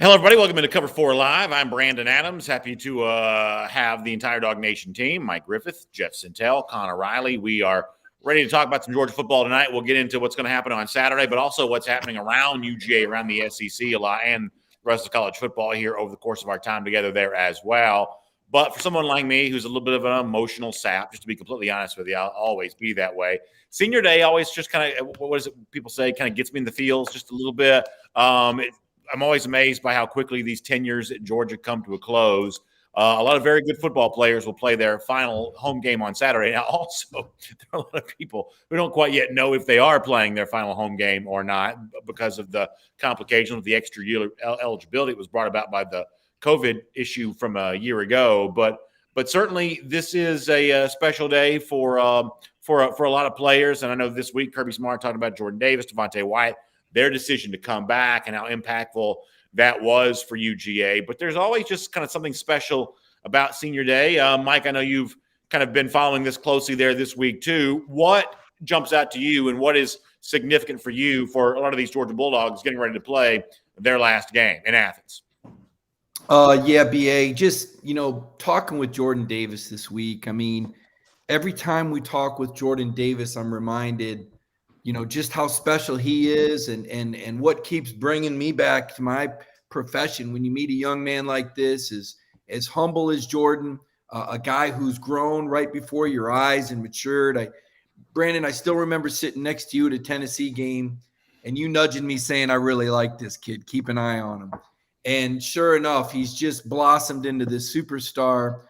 Hello, everybody. Welcome to Cover 4 Live. I'm Brandon Adams. Happy to have the entire Dog Nation team, Mike Griffith, Jeff Sintel, Connor Riley. We are ready to talk about some Georgia football tonight. We'll get into what's going to happen on Saturday, but also what's happening around UGA, around the SEC a lot, and the rest of college football here over the course of our time together there as well. But for someone like me who's a little bit of an emotional sap, just to be completely honest with you, I'll always be that way. Senior day always just kind of, what is it people say, kind of gets me in the feels just a little bit. I'm always amazed by how quickly these tenures at Georgia come to a close. A lot of very good football players will play their final home game on Saturday. Now, also, there are a lot of people who don't quite yet know if they are playing their final home game or not because of the complications of the extra year eligibility that was brought about by the COVID issue from a year ago. But certainly, this is a special day for a lot of players. And I know this week, Kirby Smart talking about Jordan Davis, Devontae White, their decision to come back and how impactful that was for UGA. But there's always just kind of something special about Senior Day. Mike, I know you've kind of been following this closely there this week too. What jumps out to you and what is significant for you for a lot of these Georgia Bulldogs getting ready to play their last game in Athens? Yeah, BA, just, talking with Jordan Davis this week. I mean, every time we talk with Jordan Davis, I'm reminded just how special he is and what keeps bringing me back to my profession. When you meet a young man like this, is as humble as Jordan, a guy who's grown right before your eyes and matured. Brandon, I still remember sitting next to you at a Tennessee game and you nudging me saying, I really like this kid. Keep an eye on him. And sure enough, he's just blossomed into this superstar.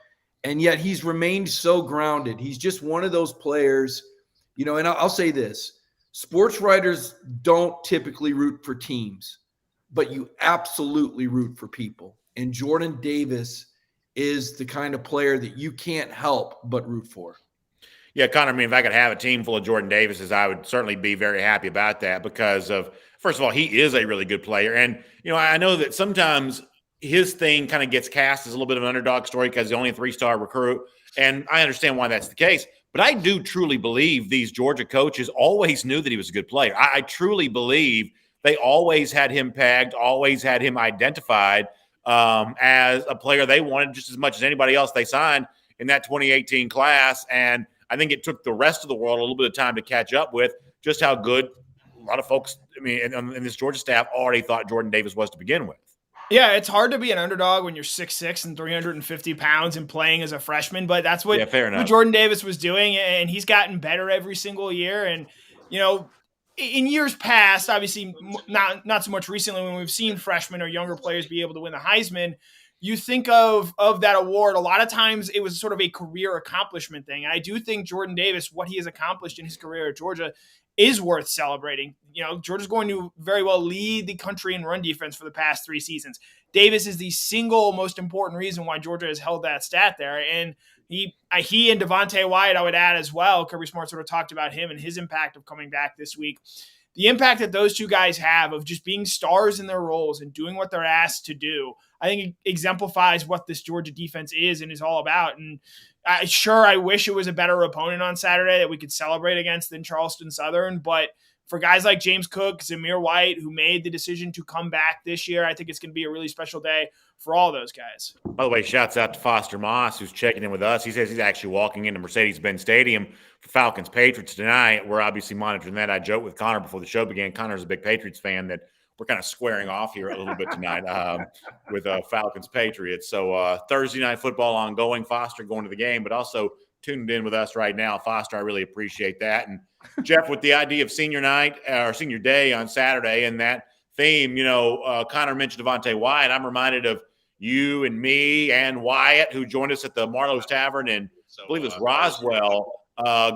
And yet he's remained so grounded. He's just one of those players, and I'll say this. Sports writers don't typically root for teams, but you absolutely root for people. And Jordan Davis is the kind of player that you can't help but root for. Yeah, Connor, I mean, if I could have a team full of Jordan Davises, I would certainly be very happy about that because of, first of all, he is a really good player. And, I know that sometimes his thing kind of gets cast as a little bit of an underdog story because he's only a 3-star recruit. And I understand why that's the case. But I do truly believe these Georgia coaches always knew that he was a good player. I truly believe they always had him pegged, always had him identified as a player they wanted just as much as anybody else they signed in that 2018 class. And I think it took the rest of the world a little bit of time to catch up with just how good a lot of folks, in this Georgia staff already thought Jordan Davis was to begin with. Yeah, it's hard to be an underdog when you're 6'6" and 350 pounds and playing as a freshman, but that's what Jordan Davis was doing, and he's gotten better every single year. And, in years past, obviously not so much recently when we've seen freshmen or younger players be able to win the Heisman, you think of that award, a lot of times it was sort of a career accomplishment thing. And I do think Jordan Davis, what he has accomplished in his career at Georgia, is worth celebrating. Georgia's going to very well lead the country in run defense for the past 3 seasons. Davis is the single most important reason why Georgia has held that stat there. And he and Devontae White, I would add as well. Kirby Smart sort of talked about him and his impact of coming back this week. The impact that those two guys have of just being stars in their roles and doing what they're asked to do, I think it exemplifies what this Georgia defense is and is all about. And I wish it was a better opponent on Saturday that we could celebrate against than Charleston Southern. But for guys like James Cook, Zamir White, who made the decision to come back this year, I think it's going to be a really special day for all those guys. By the way, shouts out to Foster Moss, who's checking in with us. He says he's actually walking into Mercedes-Benz Stadium for Falcons Patriots tonight. We're obviously monitoring that. I joked with Connor before the show began. Connor's a big Patriots fan that we're kind of squaring off here a little bit tonight with Falcons Patriots. So Thursday night football ongoing. Foster going to the game, but also tuned in with us right now. Foster, I really appreciate that. And Jeff, with the idea of senior night or senior day on Saturday and that theme, Connor mentioned Devontae Wyatt. I'm reminded of you and me and Wyatt, who joined us at the Marlowe's Tavern in, I believe it was Roswell,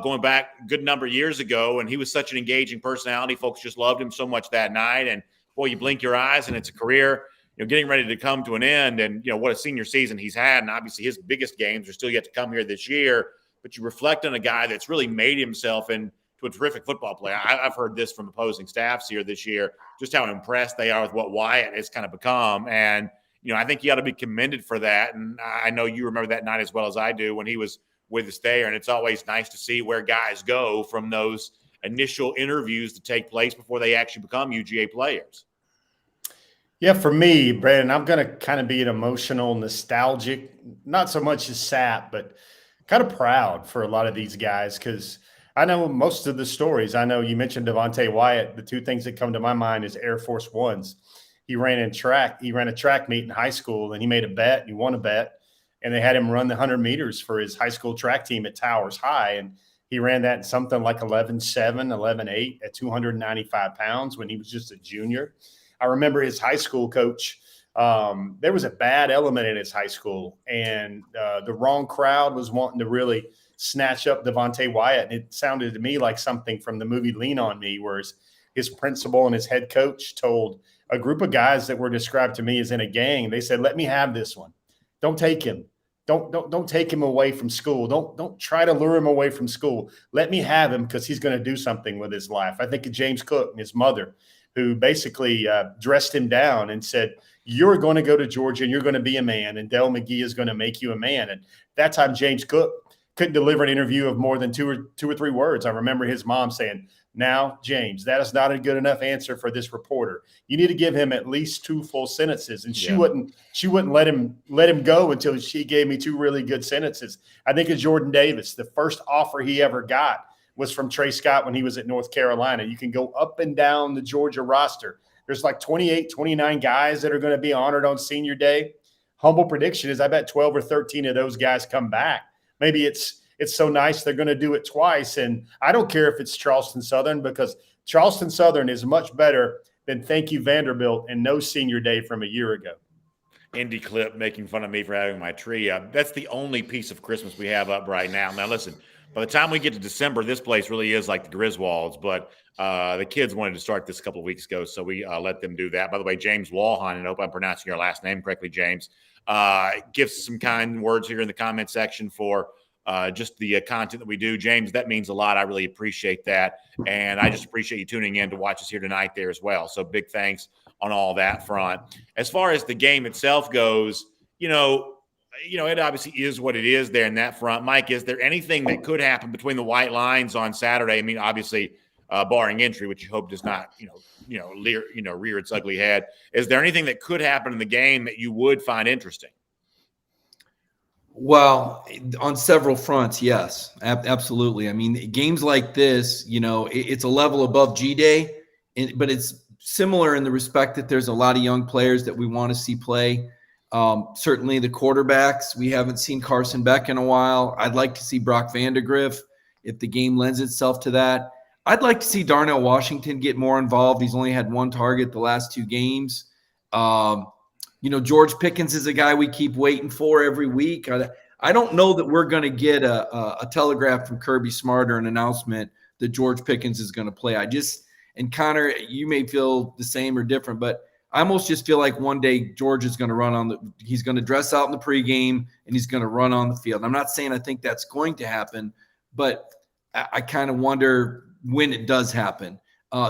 going back a good number of years ago. And he was such an engaging personality. Folks just loved him so much that night. And boy, you blink your eyes and it's a career, getting ready to come to an end. And, what a senior season he's had. And obviously his biggest games are still yet to come here this year. But you reflect on a guy that's really made himself into a terrific football player. I've heard this from opposing staffs here this year, just how impressed they are with what Wyatt has kind of become. And, I think he ought to be commended for that. And I know you remember that night as well as I do when he was with us there. And it's always nice to see where guys go from those initial interviews that take place before they actually become UGA players. Yeah, for me, Brandon, I'm going to kind of be an emotional, nostalgic, not so much as sap, but kind of proud for a lot of these guys because I know most of the stories. I know you mentioned Devontae Wyatt. The two things that come to my mind is Air Force Ones. He ran a track meet in high school, and he made a bet. He won a bet, and they had him run the 100 meters for his high school track team at Towers High, and he ran that in something like 11.7, 11.8 at 295 pounds when he was just a junior. I remember his high school coach. There was a bad element in his high school, and the wrong crowd was wanting to really snatch up Devontae Wyatt. And it sounded to me like something from the movie Lean on Me, where his principal and his head coach told a group of guys that were described to me as in a gang. They said, "Let me have this one. Don't take him. Don't take him away from school. Don't try to lure him away from school. Let me have him because he's going to do something with his life." I think of James Cook and his mother, who basically dressed him down and said, "You're going to go to Georgia and you're going to be a man, and Dell McGee is going to make you a man." And that time, James Cook couldn't deliver an interview of more than two or three words. I remember his mom saying, "Now, James, that is not a good enough answer for this reporter. You need to give him at least 2 full sentences." And she wouldn't let him go until she gave me 2 really good sentences. I think of Jordan Davis. The first offer he ever got was from Trey Scott when he was at North Carolina. You can go up and down the Georgia roster. There's like 28, 29 guys that are going to be honored on senior day. Humble prediction is I bet 12 or 13 of those guys come back. Maybe it's so nice they're going to do it twice. And I don't care if it's Charleston Southern, because Charleston Southern is much better than Thank You Vanderbilt and no senior day from a year ago. Indy Clip making fun of me for having my tree up. That's the only piece of Christmas we have up right now. Now, listen, by the time we get to December, this place really is like the Griswolds, but the kids wanted to start this a couple of weeks ago, so we let them do that. By the way, James Walhon, and I hope I'm pronouncing your last name correctly, James, gives some kind words here in the comment section for just the content that we do. James, that means a lot. I really appreciate that, and I just appreciate you tuning in to watch us here tonight there as well. So big thanks on all that front. As far as the game itself goes, you know, it obviously is what it is there in that front. Mike, is there anything that could happen between the white lines on Saturday? I mean, obviously, barring injury, which you hope does not, rear its ugly head. Is there anything that could happen in the game that you would find interesting? Well, on several fronts, yes, absolutely. I mean, games like this, it's a level above G-Day, but it's similar in the respect that there's a lot of young players that we want to see play. Certainly the quarterbacks, we haven't seen Carson Beck in a while. I'd like to see Brock Vandagriff if the game lends itself to that. I'd like to see Darnell Washington get more involved. He's only had 1 target the last 2 games. George Pickens is a guy we keep waiting for every week. I don't know that we're going to get a telegraph from Kirby Smart or an announcement that George Pickens is going to play. And Connor, you may feel the same or different, but I almost just feel like one day George is going to he's going to dress out in the pregame and he's going to run on the field. I'm not saying I think that's going to happen, but I kind of wonder when it does happen.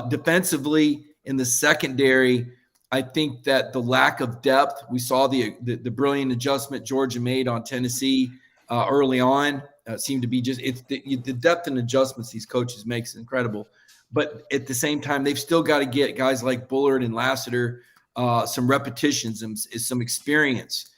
Defensively, in the secondary, I think that the lack of depth, we saw the brilliant adjustment Georgia made on Tennessee early on, seemed to be the depth and adjustments these coaches make is incredible. But at the same time, they've still got to get guys like Bullard and Lasseter some repetitions and some experience.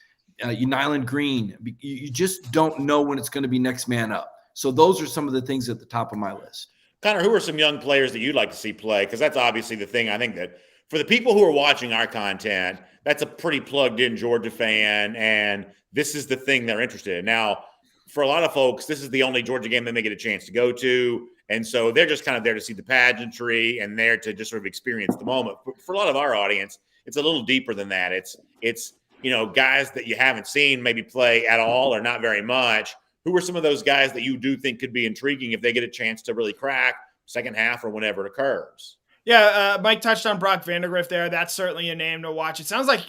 Nyland Green, you just don't know when it's going to be next man up. So those are some of the things at the top of my list. Connor, who are some young players that you'd like to see play? Because that's obviously the thing. I think that for the people who are watching our content, that's a pretty plugged-in Georgia fan, and this is the thing they're interested in. Now, for a lot of folks, this is the only Georgia game they may get a chance to go to, and so they're just kind of there to see the pageantry and there to just sort of experience the moment. But for a lot of our audience, it's a little deeper than that. It's guys that you haven't seen maybe play at all or not very much. Who are some of those guys that you do think could be intriguing if they get a chance to really crack second half or whenever it occurs? Yeah, Mike touched on Brock Vandagriff there. That's certainly a name to watch. It sounds like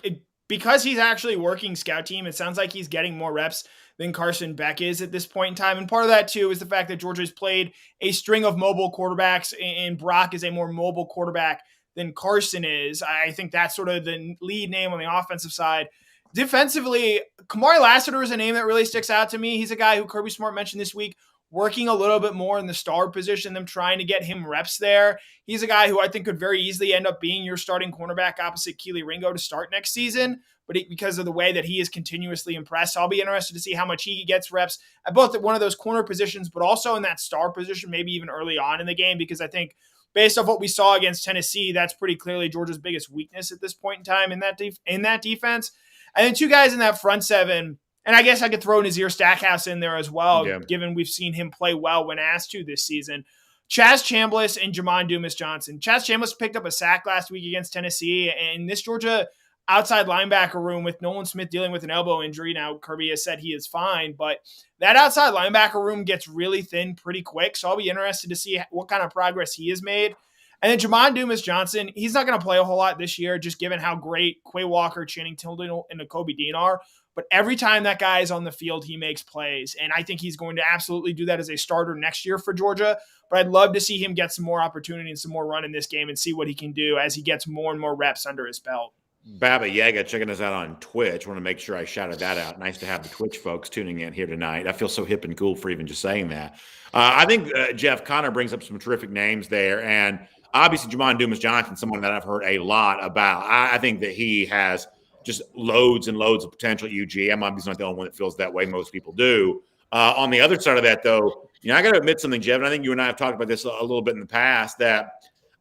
because he's actually working scout team, it sounds like he's getting more reps than Carson Beck is at this point in time. And part of that, too, is the fact that Georgia's played a string of mobile quarterbacks, and Brock is a more mobile quarterback than Carson is. I think that's sort of the lead name on the offensive side. Defensively, Kumar Lasseter is a name that really sticks out to me. He's a guy who Kirby Smart mentioned this week working a little bit more in the star position, them trying to get him reps there. He's a guy who I think could very easily end up being your starting cornerback opposite Keely Ringo to start next season. But because of the way that he is continuously impressed, I'll be interested to see how much he gets reps at both at one of those corner positions, but also in that star position, maybe even early on in the game, because I think based off what we saw against Tennessee, that's pretty clearly Georgia's biggest weakness at this point in time in that defense. And then two guys in that front seven, and I guess I could throw Nazir Stackhouse in there as well, given we've seen him play well when asked to this season. Chaz Chambliss and Jamon Dumas Johnson. Chaz Chambliss picked up a sack last week against Tennessee, and this Georgia outside linebacker room with Nolan Smith dealing with an elbow injury. Now, Kirby has said he is fine, but that outside linebacker room gets really thin pretty quick, so I'll be interested to see what kind of progress he has made. And then Jamon Dumas Johnson, he's not going to play a whole lot this year, just given how great Quay Walker, Channing Tindall, and Nakobe Dean are. But every time that guy is on the field, he makes plays, and I think he's going to absolutely do that as a starter next year for Georgia. But I'd love to see him get some more opportunity and some more run in this game and see what he can do as he gets more and more reps under his belt. Baba Yaga checking us out on Twitch. I want to make sure I shouted that out. Nice to have the Twitch folks tuning in here tonight. I feel so hip and cool for even just saying that. I think, Jeff, Connor brings up some terrific names there. And obviously, Jamon Dumas Johnson, someone that I've heard a lot about. I think that he has just loads and loads of potential at UGA. I'm obviously not the only one that feels that way. Most people do. On the other side of that, though, I got to admit something, Jeff, and I think you and I have talked about this a little bit in the past, that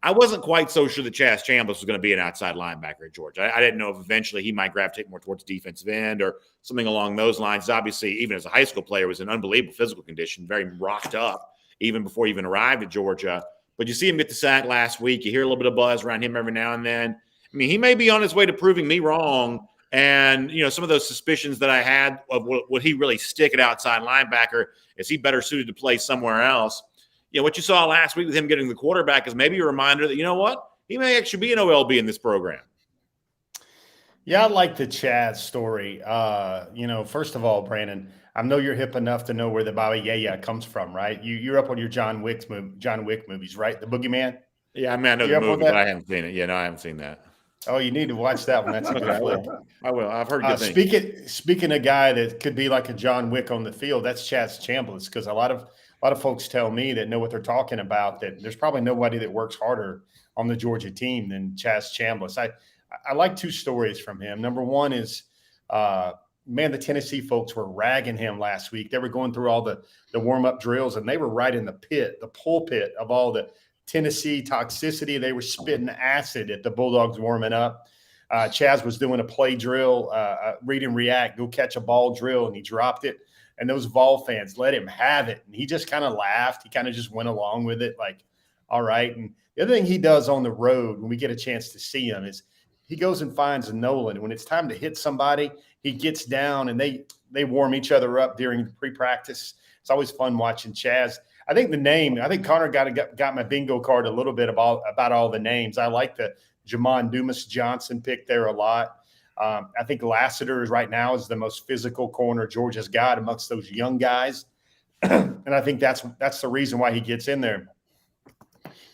I wasn't quite so sure that Chaz Chambliss was going to be an outside linebacker at Georgia. I didn't know if eventually he might gravitate more towards defensive end or something along those lines. Obviously, even as a high school player, was in unbelievable physical condition, very rocked up, even before he even arrived at Georgia. But you see him get the sack last week. You hear a little bit of buzz around him every now and then. I mean, he may be on his way to proving me wrong. And, some of those suspicions that I had of would he really stick at outside linebacker? Is he better suited to play somewhere else? What you saw last week with him getting the quarterback is maybe a reminder that, you know what? He may actually be an OLB in this program. Yeah, I like the Chaz story. First of all, Brandon, I know you're hip enough to know where the Baba Yaga comes from, right? You're up on your John Wick movies, right? The Boogeyman? Yeah, I mean, I know the movie, but I haven't seen it. Yeah, no, I haven't seen that. Oh, you need to watch that one. That's a good flick. I will. I've heard good things. Speaking of a guy that could be like a John Wick on the field, that's Chaz Chambliss, because a lot of folks tell me that know what they're talking about, that there's probably nobody that works harder on the Georgia team than Chaz Chambliss. I like two stories from him. Number one is, the Tennessee folks were ragging him last week. They were going through all the warm-up drills, and they were right in the pulpit of all the Tennessee toxicity. They were spitting acid at the Bulldogs warming up. Chaz was doing a play drill, read and react, go catch a ball drill, and he dropped it. And those Vol fans let him have it. And he just kind of laughed. He kind of just went along with it, like, all right. And the other thing he does on the road when we get a chance to see him is he goes and finds a Nolan. When it's time to hit somebody, he gets down and they warm each other up during pre-practice. It's always fun watching Chaz. I think Connor got my bingo card a little bit about all the names. I like the Jamon Dumas Johnson pick there a lot. I think Lasseter right now is the most physical corner Georgia's got amongst those young guys. And I think that's the reason why he gets in there.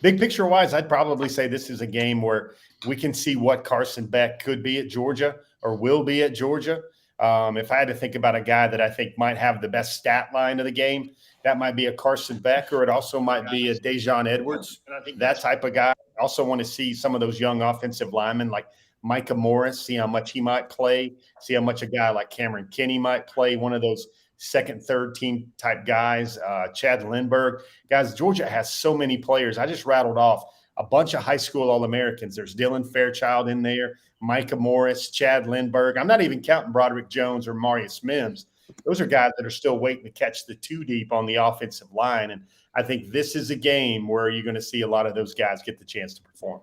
Big picture wise, I'd probably say this is a game where we can see what Carson Beck could be at Georgia or will be at Georgia. If I had to think about a guy that I think might have the best stat line of the game, that might be a Carson Beck, or it also might be a Dejon Edwards. And I think that type of guy. I also want to see some of those young offensive linemen like Micah Morris, see how much he might play, see how much a guy like Cameron Kinney might play, one of those second, third team type guys, Chad Lindbergh. Guys, Georgia has so many players. I just rattled off a bunch of high school All-Americans. There's Dylan Fairchild in there, Micah Morris, Chad Lindbergh. I'm not even counting Broderick Jones or Marius Mims. Those are guys that are still waiting to catch the two deep on the offensive line. And I think this is a game where you're going to see a lot of those guys get the chance to perform.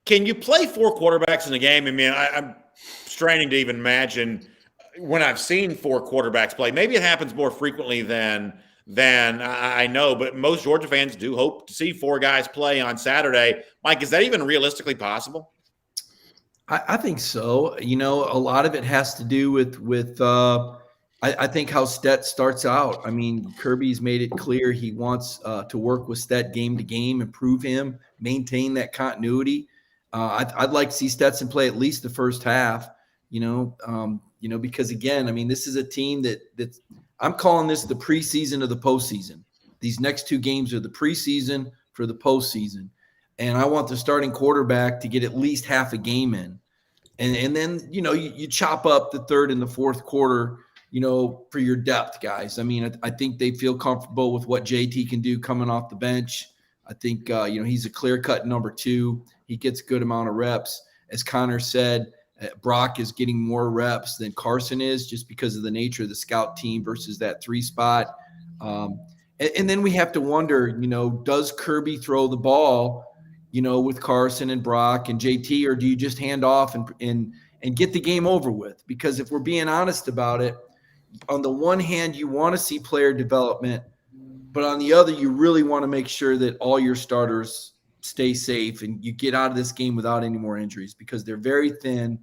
Can you play four quarterbacks in a game? I mean, I'm straining to even imagine when I've seen four quarterbacks play. Maybe it happens more frequently than I know, but most Georgia fans do hope to see four guys play on Saturday. Mike, is that even realistically possible? I think so. A lot of it has to do with I think how Stet starts out. I mean, Kirby's made it clear he wants to work with Stet game to game, improve him, maintain that continuity. I'd like to see Stetson play at least the first half, because again, I mean, this is a team that I'm calling this the preseason of the postseason. These next 2 games are the preseason for the postseason. And I want the starting quarterback to get at least half a game in. And then, you chop up the third and the fourth quarter, for your depth guys. I mean, I think they feel comfortable with what JT can do coming off the bench. I think, he's a clear-cut number 2. He gets a good amount of reps. As Connor said, Brock is getting more reps than Carson is just because of the nature of the scout team versus that 3 spot. And then we have to wonder, does Kirby throw the ball, with Carson and Brock and JT, or do you just hand off and get the game over with? Because if we're being honest about it, on the one hand, you want to see player development, but on the other, you really want to make sure that all your starters stay safe and you get out of this game without any more injuries, because they're very thin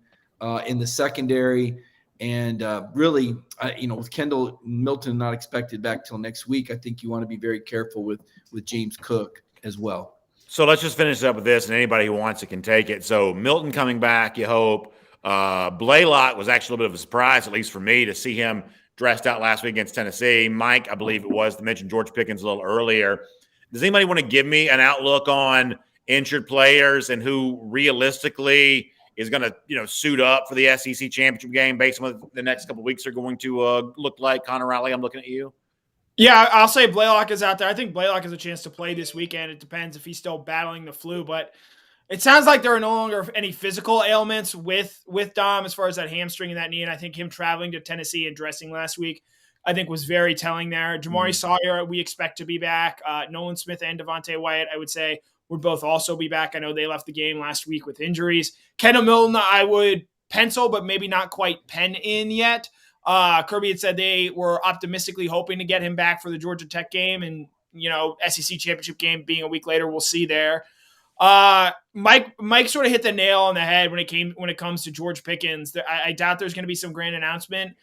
in the secondary. And really, with Kendall Milton not expected back till next week, I think you want to be very careful with James Cook as well. So let's just finish up with this, and anybody who wants it can take it. So Milton coming back, you hope. Blaylock was actually a little bit of a surprise, at least for me, to see him dressed out last week against Tennessee. Mike, I believe it was, to mention George Pickens a little earlier. Does anybody want to give me an outlook on injured players and who realistically is going to, suit up for the SEC championship game based on what the next couple of weeks are going to look like? Connor Riley, I'm looking at you. Yeah, I'll say Blaylock is out there. I think Blaylock has a chance to play this weekend. It depends if he's still battling the flu, but it sounds like there are no longer any physical ailments with Dom as far as that hamstring and that knee. And I think him traveling to Tennessee and dressing last week, I think was very telling there. Jamari Sawyer, we expect to be back. Nolan Smith and Devontae Wyatt, I would say, would both also be back. I know they left the game last week with injuries. Kendall Milton, I would pencil, but maybe not quite pen in yet. Kirby had said they were optimistically hoping to get him back for the Georgia Tech game, and SEC championship game being a week later, we'll see there. Mike sort of hit the nail on the head when it comes to George Pickens. I doubt there's going to be some grand announcement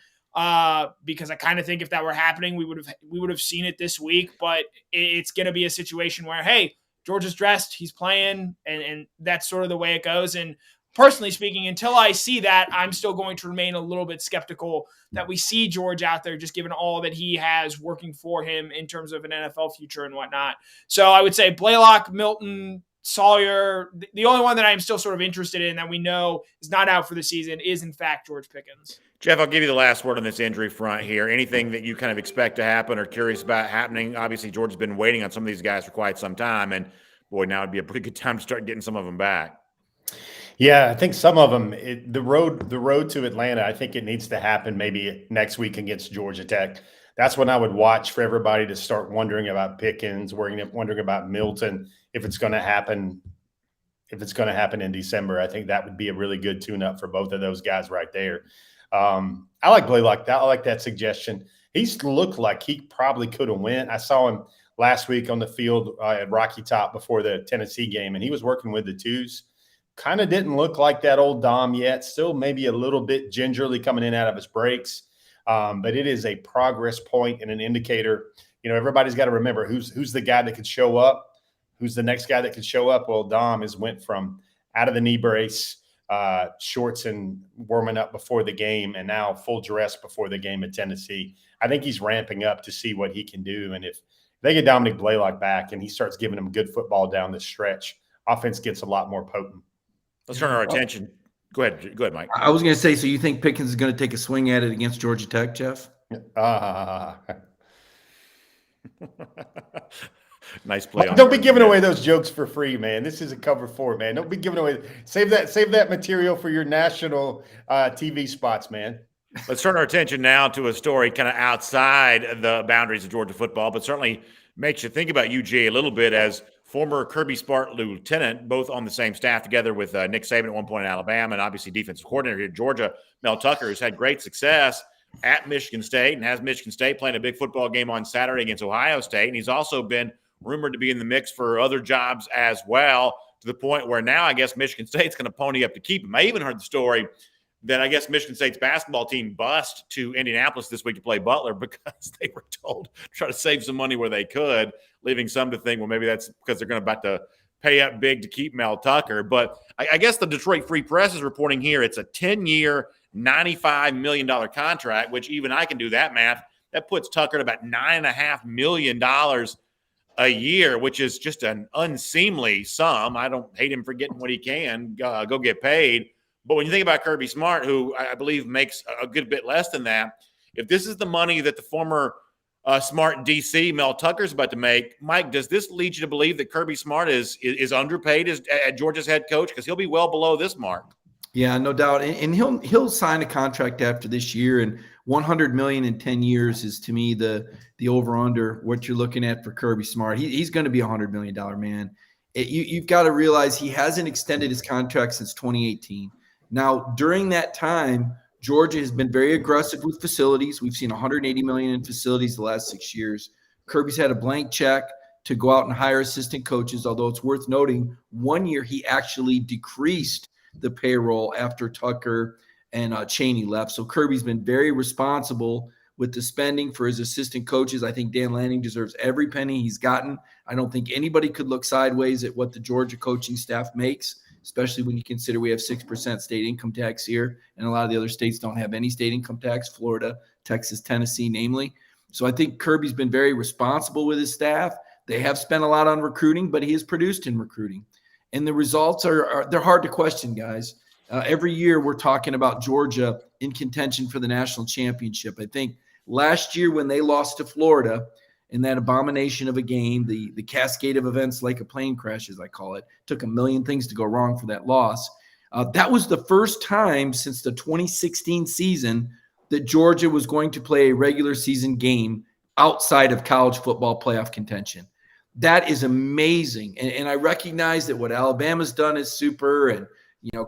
because I kind of think if that were happening, we would have seen it this week. But it's going to be a situation where, hey, George is dressed, he's playing, and that's sort of the way it goes. And personally speaking, until I see that, I'm still going to remain a little bit skeptical that we see George out there, just given all that he has working for him in terms of an NFL future and whatnot. So I would say Blaylock, Milton, Sawyer. The only one that I'm still sort of interested in that we know is not out for the season is, in fact, George Pickens. Jeff, I'll give you the last word on this injury front here. Anything that you kind of expect to happen or curious about happening? Obviously, George has been waiting on some of these guys for quite some time, and boy, now would be a pretty good time to start getting some of them back. Yeah, I think some of them, the road to Atlanta, I think it needs to happen maybe next week against Georgia Tech. That's when I would watch for everybody to start wondering about Pickens, wondering about Milton, if it's going to happen in December. I think that would be a really good tune-up for both of those guys right there. I like Blaylock. I like that suggestion. He's looked like he probably could have went. I saw him last week on the field at Rocky Top before the Tennessee game, and he was working with the twos. Kind of didn't look like that old Dom yet. Still maybe a little bit gingerly coming in out of his breaks. But it is a progress point and an indicator. Everybody's got to remember who's the guy that could show up. Who's the next guy that could show up? Well, Dom went from out of the knee brace, shorts and warming up before the game, and now full dress before the game at Tennessee. I think he's ramping up to see what he can do. And if they get Dominic Blaylock back and he starts giving them good football down the stretch, offense gets a lot more potent. Let's turn our attention. Go ahead, Mike. I was going to say, so you think Pickens is going to take a swing at it against Georgia Tech, Jeff? Nice play. Don't be giving away those jokes for free, man. This is a cover 4, man. Don't be giving away. Save that material for your national TV spots, man. Let's turn our attention now to a story kind of outside the boundaries of Georgia football, but certainly makes you think about UGA a little bit as former Kirby Smart lieutenant, both on the same staff together with Nick Saban at one point in Alabama, and obviously defensive coordinator here at Georgia, Mel Tucker, has had great success at Michigan State and has Michigan State playing a big football game on Saturday against Ohio State. And he's also been rumored to be in the mix for other jobs as well, to the point where now I guess Michigan State's going to pony up to keep him. I even heard the story that I guess Michigan State's basketball team bussed to Indianapolis this week to play Butler because they were told to try to save some money where they could, leaving some to think, well, maybe that's because they're going to about to pay up big to keep Mel Tucker. But I guess the Detroit Free Press is reporting here it's a 10-year, $95 million contract, which even I can do that math. That puts Tucker at about $9.5 million a year, which is just an unseemly sum. I don't hate him for getting what he can go get paid. But when you think about Kirby Smart, who I believe makes a good bit less than that, if this is the money that the former Smart DC Mel Tucker's about to make, Mike, does this lead you to believe that Kirby Smart is underpaid as Georgia's head coach? Because he'll be well below this mark. Yeah, no doubt, and he'll sign a contract after this year, and $100 million in 10 years is to me the over under what you're looking at for Kirby Smart. He's going to be $100 million man. You've got to realize he hasn't extended his contract since 2018. Now, during that time, Georgia has been very aggressive with facilities. We've seen $180 million in facilities the last 6 years. Kirby's had a blank check to go out and hire assistant coaches, although it's worth noting 1 year he actually decreased the payroll after Tucker and Cheney left. So Kirby's been very responsible with the spending for his assistant coaches. I think Dan Lanning deserves every penny he's gotten. I don't think anybody could look sideways at what the Georgia coaching staff makes, especially when you consider we have 6% state income tax here, and a lot of the other states don't have any state income tax, Florida, Texas, Tennessee, namely. So I think Kirby's been very responsible with his staff. They have spent a lot on recruiting, but he has produced in recruiting. And the results they're hard to question, guys. Every year we're talking about Georgia in contention for the national championship. I think last year when they lost to Florida in that abomination of a game, the cascade of events like a plane crash, as I call it, took a million things to go wrong for that loss. That was the first time since the 2016 season that Georgia was going to play a regular season game outside of college football playoff contention. That is amazing. And I recognize that what Alabama's done is super, and,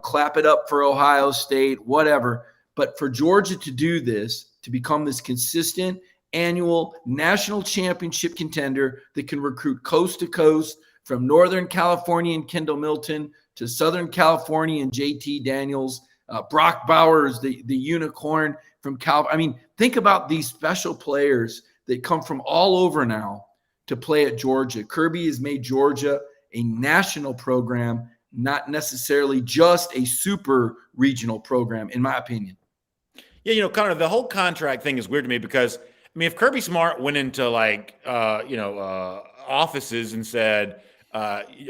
clap it up for Ohio State, whatever. But for Georgia to do this, to become this consistent annual national championship contender that can recruit coast to coast from Northern California and Kendall Milton to Southern California and JT Daniels, Brock Bowers, the unicorn from Cal. I mean, think about these special players that come from all over now to play at Georgia. Kirby has made Georgia a national program, not necessarily just a super regional program, in my opinion. Yeah, Connor, the whole contract thing is weird to me because, if Kirby Smart went into offices and said,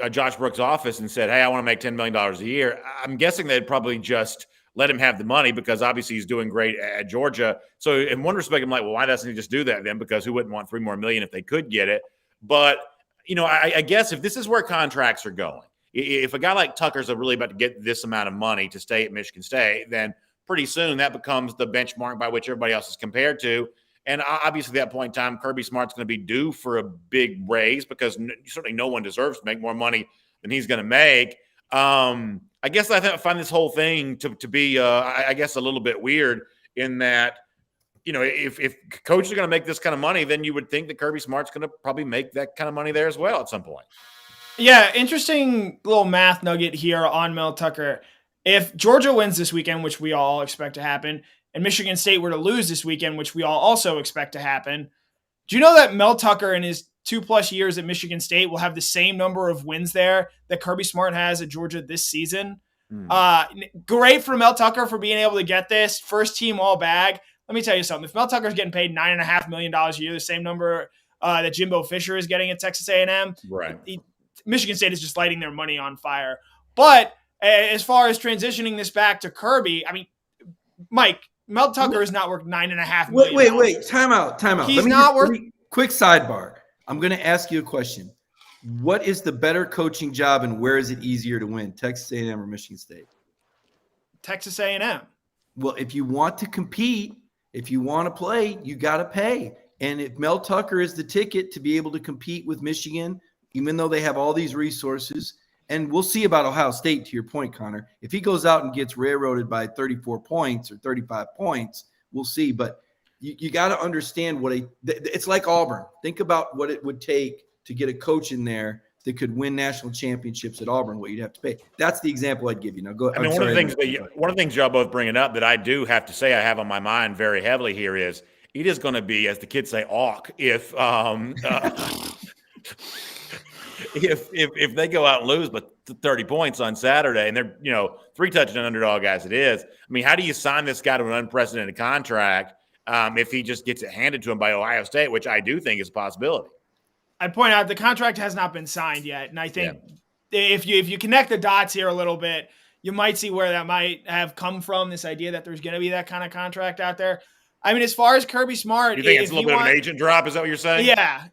Josh Brooks' office and said, hey, I want to make $10 million a year, I'm guessing they'd probably just let him have the money because obviously he's doing great at Georgia. So in one respect, I'm like, well, why doesn't he just do that then? Because who wouldn't want $3 more million if they could get it? But, I guess if this is where contracts are going, if a guy like Tucker's really about to get this amount of money to stay at Michigan State, then pretty soon that becomes the benchmark by which everybody else is compared to. And obviously at that point in time, Kirby Smart's going to be due for a big raise because certainly no one deserves to make more money than he's going to make. I guess I find this whole thing to be, I guess, a little bit weird in that, if coaches are going to make this kind of money, then you would think that Kirby Smart's going to probably make that kind of money there as well at some point. Yeah, interesting little math nugget here on Mel Tucker. If Georgia wins this weekend, which we all expect to happen, and Michigan State were to lose this weekend, which we all also expect to happen, do you know that Mel Tucker in his 2+ years at Michigan State will have the same number of wins there that Kirby Smart has at Georgia this season? Great for Mel Tucker for being able to get this first team all bag. Let me tell you something. If Mel Tucker's getting paid $9.5 million a year, the same number that Jimbo Fisher is getting at Texas A&M, right? Michigan State is just lighting their money on fire. But as far as transitioning this back to Kirby, Mike, Mel Tucker is not worth $9.5 million. Wait. Time out. He's not worth. Quick sidebar. I'm going to ask you a question. What is the better coaching job, and where is it easier to win, Texas A&M or Michigan State? Texas A&M. Well, if you want to compete, if you want to play, you got to pay. And if Mel Tucker is the ticket to be able to compete with Michigan, even though they have all these resources, and we'll see about Ohio State, to your point, Connor. If he goes out and gets railroaded by 34 points or 35 points, we'll see. But you got to understand it's like Auburn. Think about what it would take to get a coach in there that could win national championships at Auburn, what you'd have to pay. That's the example I'd give you. Now go. One of the things y'all both bringing up that I do have to say I have on my mind very heavily here is it is going to be, as the kids say, awk if if they go out and lose but 30 points on Saturday and they're 3-touchdown underdog as it is. How do you sign this guy to an unprecedented contract if he just gets it handed to him by Ohio State, which I do think is a possibility? I'd point out the contract has not been signed yet. And I think if you connect the dots here a little bit, you might see where that might have come from, this idea that there's going to be that kind of contract out there. I mean, as far as Kirby Smart, you think it's a little bit of an agent drop? Is that what you're saying? Yeah.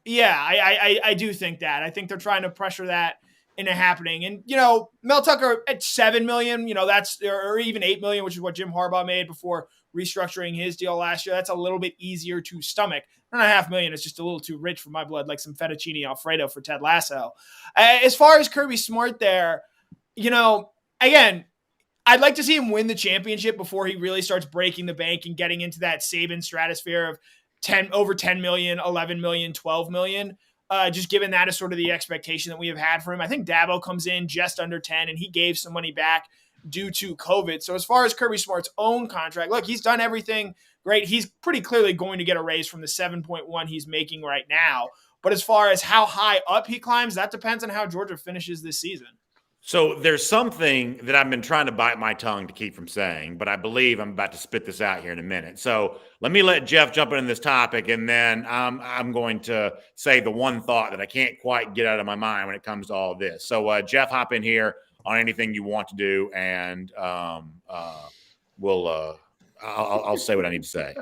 I do think that. I think they're trying to pressure that into happening. And, Mel Tucker at $7 million, that's, or even $8 million, which is what Jim Harbaugh made before restructuring his deal last year. That's a little bit easier to stomach. $1.5 million is just a little too rich for my blood, like some fettuccine Alfredo for Ted Lasso. As far as Kirby Smart there, again, I'd like to see him win the championship before he really starts breaking the bank and getting into that Saban stratosphere of over 10 million, 11 million, 12 million. Just given that as sort of the expectation that we have had for him. I think Dabo comes in just under 10 and he gave some money back due to COVID. So as far as Kirby Smart's own contract, look, he's done everything great. He's pretty clearly going to get a raise from the 7.1 he's making right now. But as far as how high up he climbs, that depends on how Georgia finishes this season. So there's something that I've been trying to bite my tongue to keep from saying, but I believe I'm about to spit this out here in a minute. So let me let Jeff jump in this topic, and then I'm going to say the one thought that I can't quite get out of my mind when it comes to all of this. So Jeff, hop in here on anything you want to do, and I'll say what I need to say.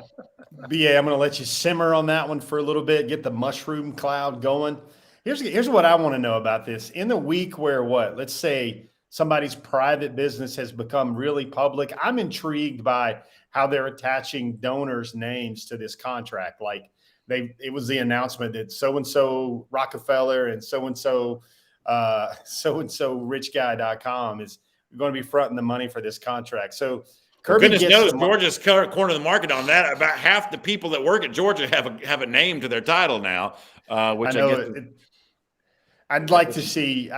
BA, I'm going to let you simmer on that one for a little bit, get the mushroom cloud going. Here's what I want to know about this. In the week where let's say somebody's private business has become really public, I'm intrigued by how they're attaching donors' names to this contract. Like it was the announcement that so-and-so Rockefeller and so-and-so richguy.com is going to be fronting the money for this contract. So Kirby goodness knows Georgia's corner of the market on that. About half the people that work at Georgia have a name to their title now, which I guess I'd like to see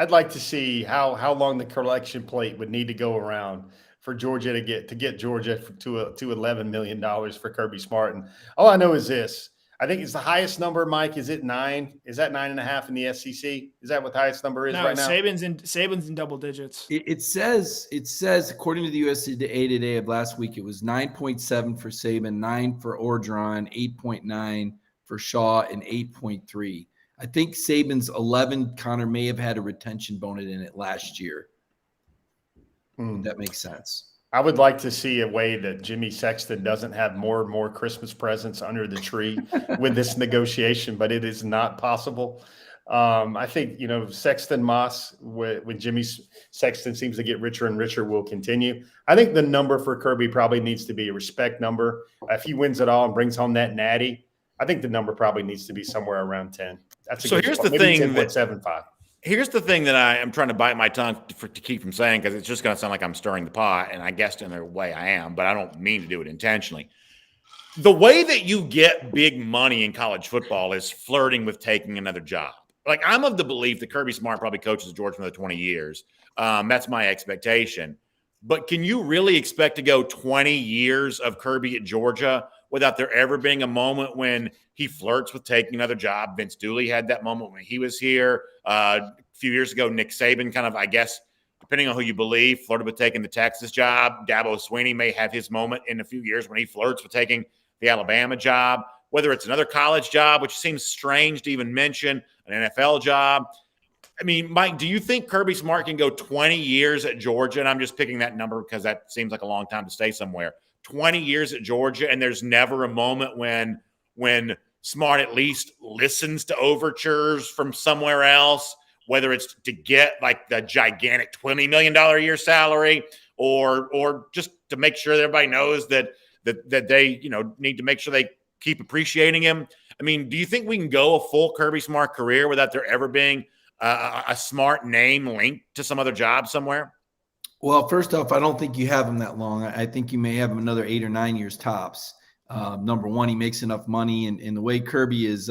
how long the collection plate would need to go around for Georgia to get Georgia to $11 million for Kirby Smart. And all I know is this. I think it's the highest number, Mike. Is it 9? Is that 9.5 in the SEC? Is that what the highest number is right now? Saban's in double digits. It says according to the USA Today of last week, it was 9.7 for Saban, 9 for Orgeron, 8.9 for Shaw, and 8.3. I think Saban's 11, Connor, may have had a retention bonus in it last year. That makes sense. I would like to see a way that Jimmy Sexton doesn't have more and more Christmas presents under the tree with this negotiation, but it is not possible. I think, Sexton Moss, when Jimmy Sexton seems to get richer and richer, will continue. I think the number for Kirby probably needs to be a respect number. If he wins it all and brings home that natty, I think the number probably needs to be somewhere around 10. Here's the thing 10.75. Here's the thing that I am trying to bite my tongue to keep from saying, because it's just going to sound like I'm stirring the pot, and I guess in a way I am, but I don't mean to do it intentionally. The way that you get big money in college football is flirting with taking another job. Like, I'm of the belief that Kirby Smart probably coaches Georgia for another 20 years. That's my expectation. But can you really expect to go 20 years of Kirby at Georgia without there ever being a moment when he flirts with taking another job? Vince Dooley had that moment when he was here. A few years ago, Nick Saban kind of, I guess, depending on who you believe, flirted with taking the Texas job. Dabo Swinney may have his moment in a few years when he flirts with taking the Alabama job, whether it's another college job, which seems strange to even mention, an NFL job. I mean, Mike, do you think Kirby Smart can go 20 years at Georgia? And I'm just picking that number because that seems like a long time to stay somewhere. 20 years at Georgia, and there's never a moment when Smart at least listens to overtures from somewhere else, whether it's to get like the gigantic $20 million a year salary or just to make sure that everybody knows that they, need to make sure they keep appreciating him. I mean, do you think we can go a full Kirby Smart career without there ever being a Smart name linked to some other job somewhere? Well, first off, I don't think you have him that long. I think you may have him another 8 or 9 years tops. Number one, he makes enough money, and the way Kirby is,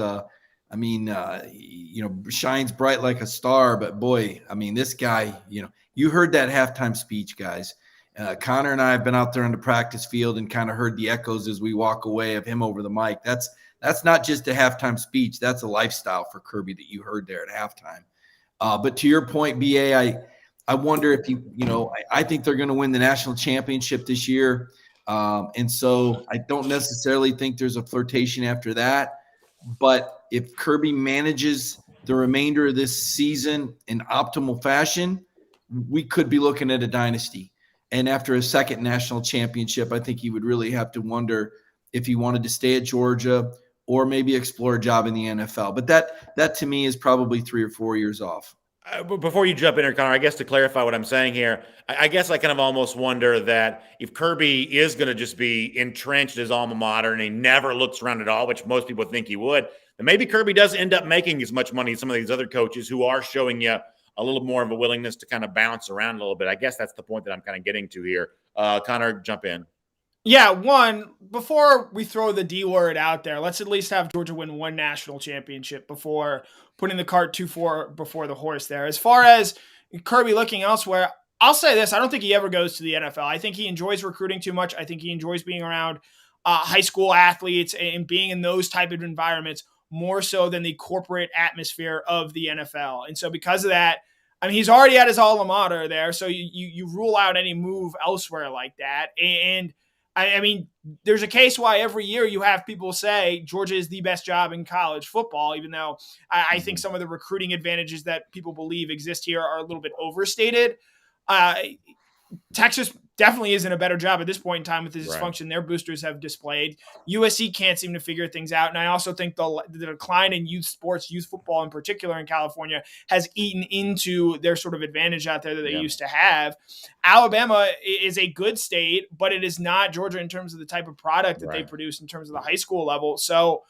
shines bright like a star. But boy, I mean, this guy, you heard that halftime speech, guys. Connor and I have been out there on the practice field and kind of heard the echoes as we walk away of him over the mic. That's not just a halftime speech. That's a lifestyle for Kirby that you heard there at halftime. But to your point, BA, I wonder if I think they're going to win the national championship this year. And so I don't necessarily think there's a flirtation after that. But if Kirby manages the remainder of this season in optimal fashion, we could be looking at a dynasty. And after a second national championship, I think he would really have to wonder if he wanted to stay at Georgia or maybe explore a job in the NFL. But that to me is probably 3 or 4 years off. Before you jump in here, Connor, I guess to clarify what I'm saying here, I guess I kind of almost wonder that if Kirby is going to just be entrenched at his alma mater and he never looks around at all, which most people think he would, then maybe Kirby does end up making as much money as some of these other coaches who are showing you a little more of a willingness to kind of bounce around a little bit. I guess that's the point that I'm kind of getting to here. Connor, jump in. Yeah, one, before we throw the D word out there, let's at least have Georgia win one national championship before putting the cart too far before the horse there. As far as Kirby looking elsewhere, I'll say this. I don't think he ever goes to the NFL. I think he enjoys recruiting too much. I think he enjoys being around high school athletes and being in those type of environments more so than the corporate atmosphere of the NFL. And so because of that, I mean, he's already at his alma mater there. So you rule out any move elsewhere like that. And I mean, there's a case why every year you have people say Georgia is the best job in college football, even though I think some of the recruiting advantages that people believe exist here are a little bit overstated. Texas definitely isn't a better job at this point in time with the dysfunction their boosters have displayed. USC can't seem to figure things out. And I also think the decline in youth sports, youth football in particular in California, has eaten into their sort of advantage out there that they used to have. Alabama is a good state, but it is not Georgia in terms of the type of product that they produce in terms of the high school level. So,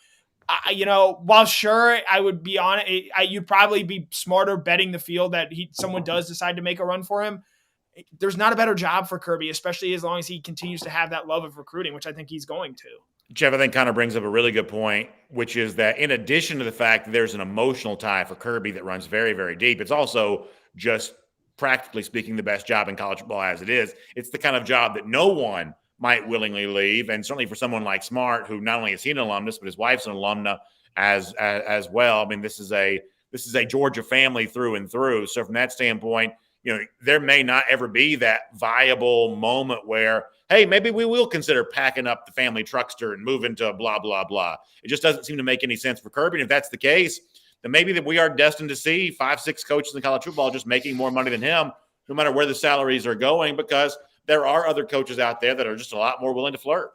while sure, I would be on it, you'd probably be smarter betting the field that someone does decide to make a run for him. There's not a better job for Kirby, especially as long as he continues to have that love of recruiting, which I think he's going to. Jeff, I think kind of brings up a really good point, which is that in addition to the fact that there's an emotional tie for Kirby that runs very, very deep, it's also just practically speaking the best job in college football as it is. It's the kind of job that no one might willingly leave. And certainly for someone like Smart, who not only is he an alumnus, but his wife's an alumna as well. I mean, this is a Georgia family through and through. So from that standpoint, there may not ever be that viable moment where, hey, maybe we will consider packing up the family truckster and moving to blah, blah, blah. It just doesn't seem to make any sense for Kirby. And if that's the case, then maybe that we are destined to see 5-6 coaches in college football just making more money than him, no matter where the salaries are going, because there are other coaches out there that are just a lot more willing to flirt.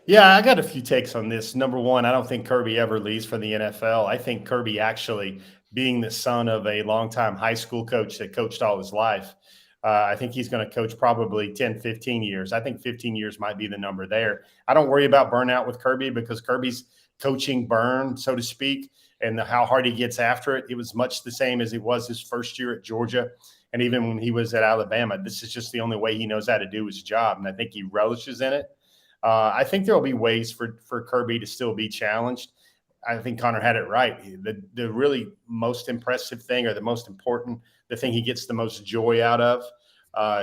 Yeah, I got a few takes on this. Number one, I don't think Kirby ever leaves for the NFL. I think Kirby actually, being the son of a longtime high school coach that coached all his life, I think he's going to coach probably 10, 15 years. I think 15 years might be the number there. I don't worry about burnout with Kirby because Kirby's coaching burn, so to speak, and how hard he gets after it. It was much the same as it was his first year at Georgia. And even when he was at Alabama, this is just the only way he knows how to do his job. And I think he relishes in it. I think there will be ways for Kirby to still be challenged. I think Connor had it right. The really most impressive thing, or the most important, the thing he gets the most joy out of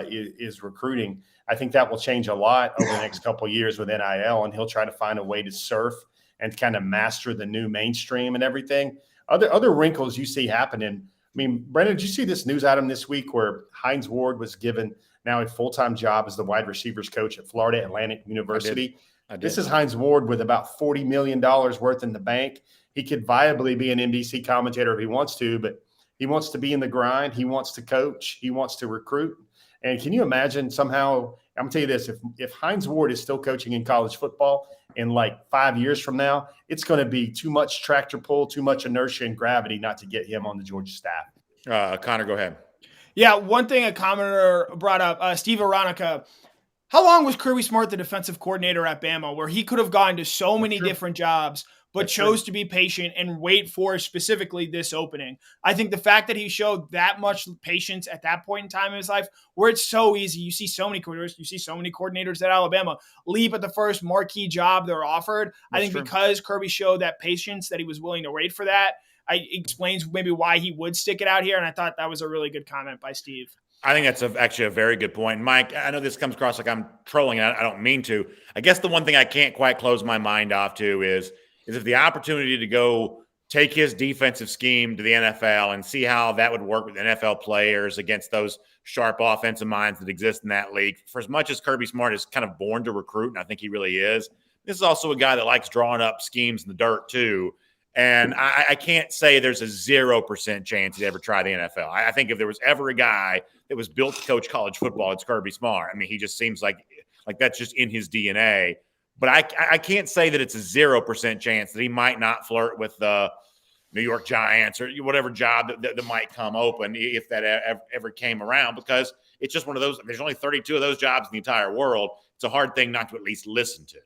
is recruiting. I think that will change a lot over the next couple of years with NIL, and he'll try to find a way to surf and kind of master the new mainstream and everything. Other wrinkles you see happening. I mean, Brandon, did you see this news item this week where Hines Ward was given now a full-time job as the wide receivers coach at Florida Atlantic University? I did. This is Hines Ward with about $40 million worth in the bank. He could viably be an NBC commentator if he wants to, but he wants to be in the grind. He wants to coach. He wants to recruit. And can you imagine somehow, I'm going to tell you this, if Hines Ward is still coaching in college football in like 5 years from now, it's going to be too much tractor pull, too much inertia and gravity not to get him on the Georgia staff. Connor, go ahead. Yeah, one thing a commenter brought up, Steve Aronica, how long was Kirby Smart the defensive coordinator at Bama, where he could have gone to so many different jobs, but chose to be patient and wait for specifically this opening? I think the fact that he showed that much patience at that point in time in his life, where it's so easy, you see so many coordinators at Alabama leap at the first marquee job they're offered. I think because Kirby showed that patience, that he was willing to wait for that, explains maybe why he would stick it out here. And I thought that was a really good comment by Steve. I think that's actually a very good point. Mike, I know this comes across like I'm trolling, and I don't mean to. I guess the one thing I can't quite close my mind off to is if the opportunity to go take his defensive scheme to the NFL and see how that would work with NFL players against those sharp offensive minds that exist in that league. For as much as Kirby Smart is kind of born to recruit, and I think he really is, this is also a guy that likes drawing up schemes in the dirt too. And I can't say there's a 0% chance he'd ever try the NFL. I think if there was ever a guy that was built to coach college football, it's Kirby Smart. I mean, he just seems like that's just in his DNA. But I can't say that it's a 0% chance that he might not flirt with the New York Giants or whatever job that might come open if that ever came around, because it's just one of those. There's only 32 of those jobs in the entire world. It's a hard thing not to at least listen to.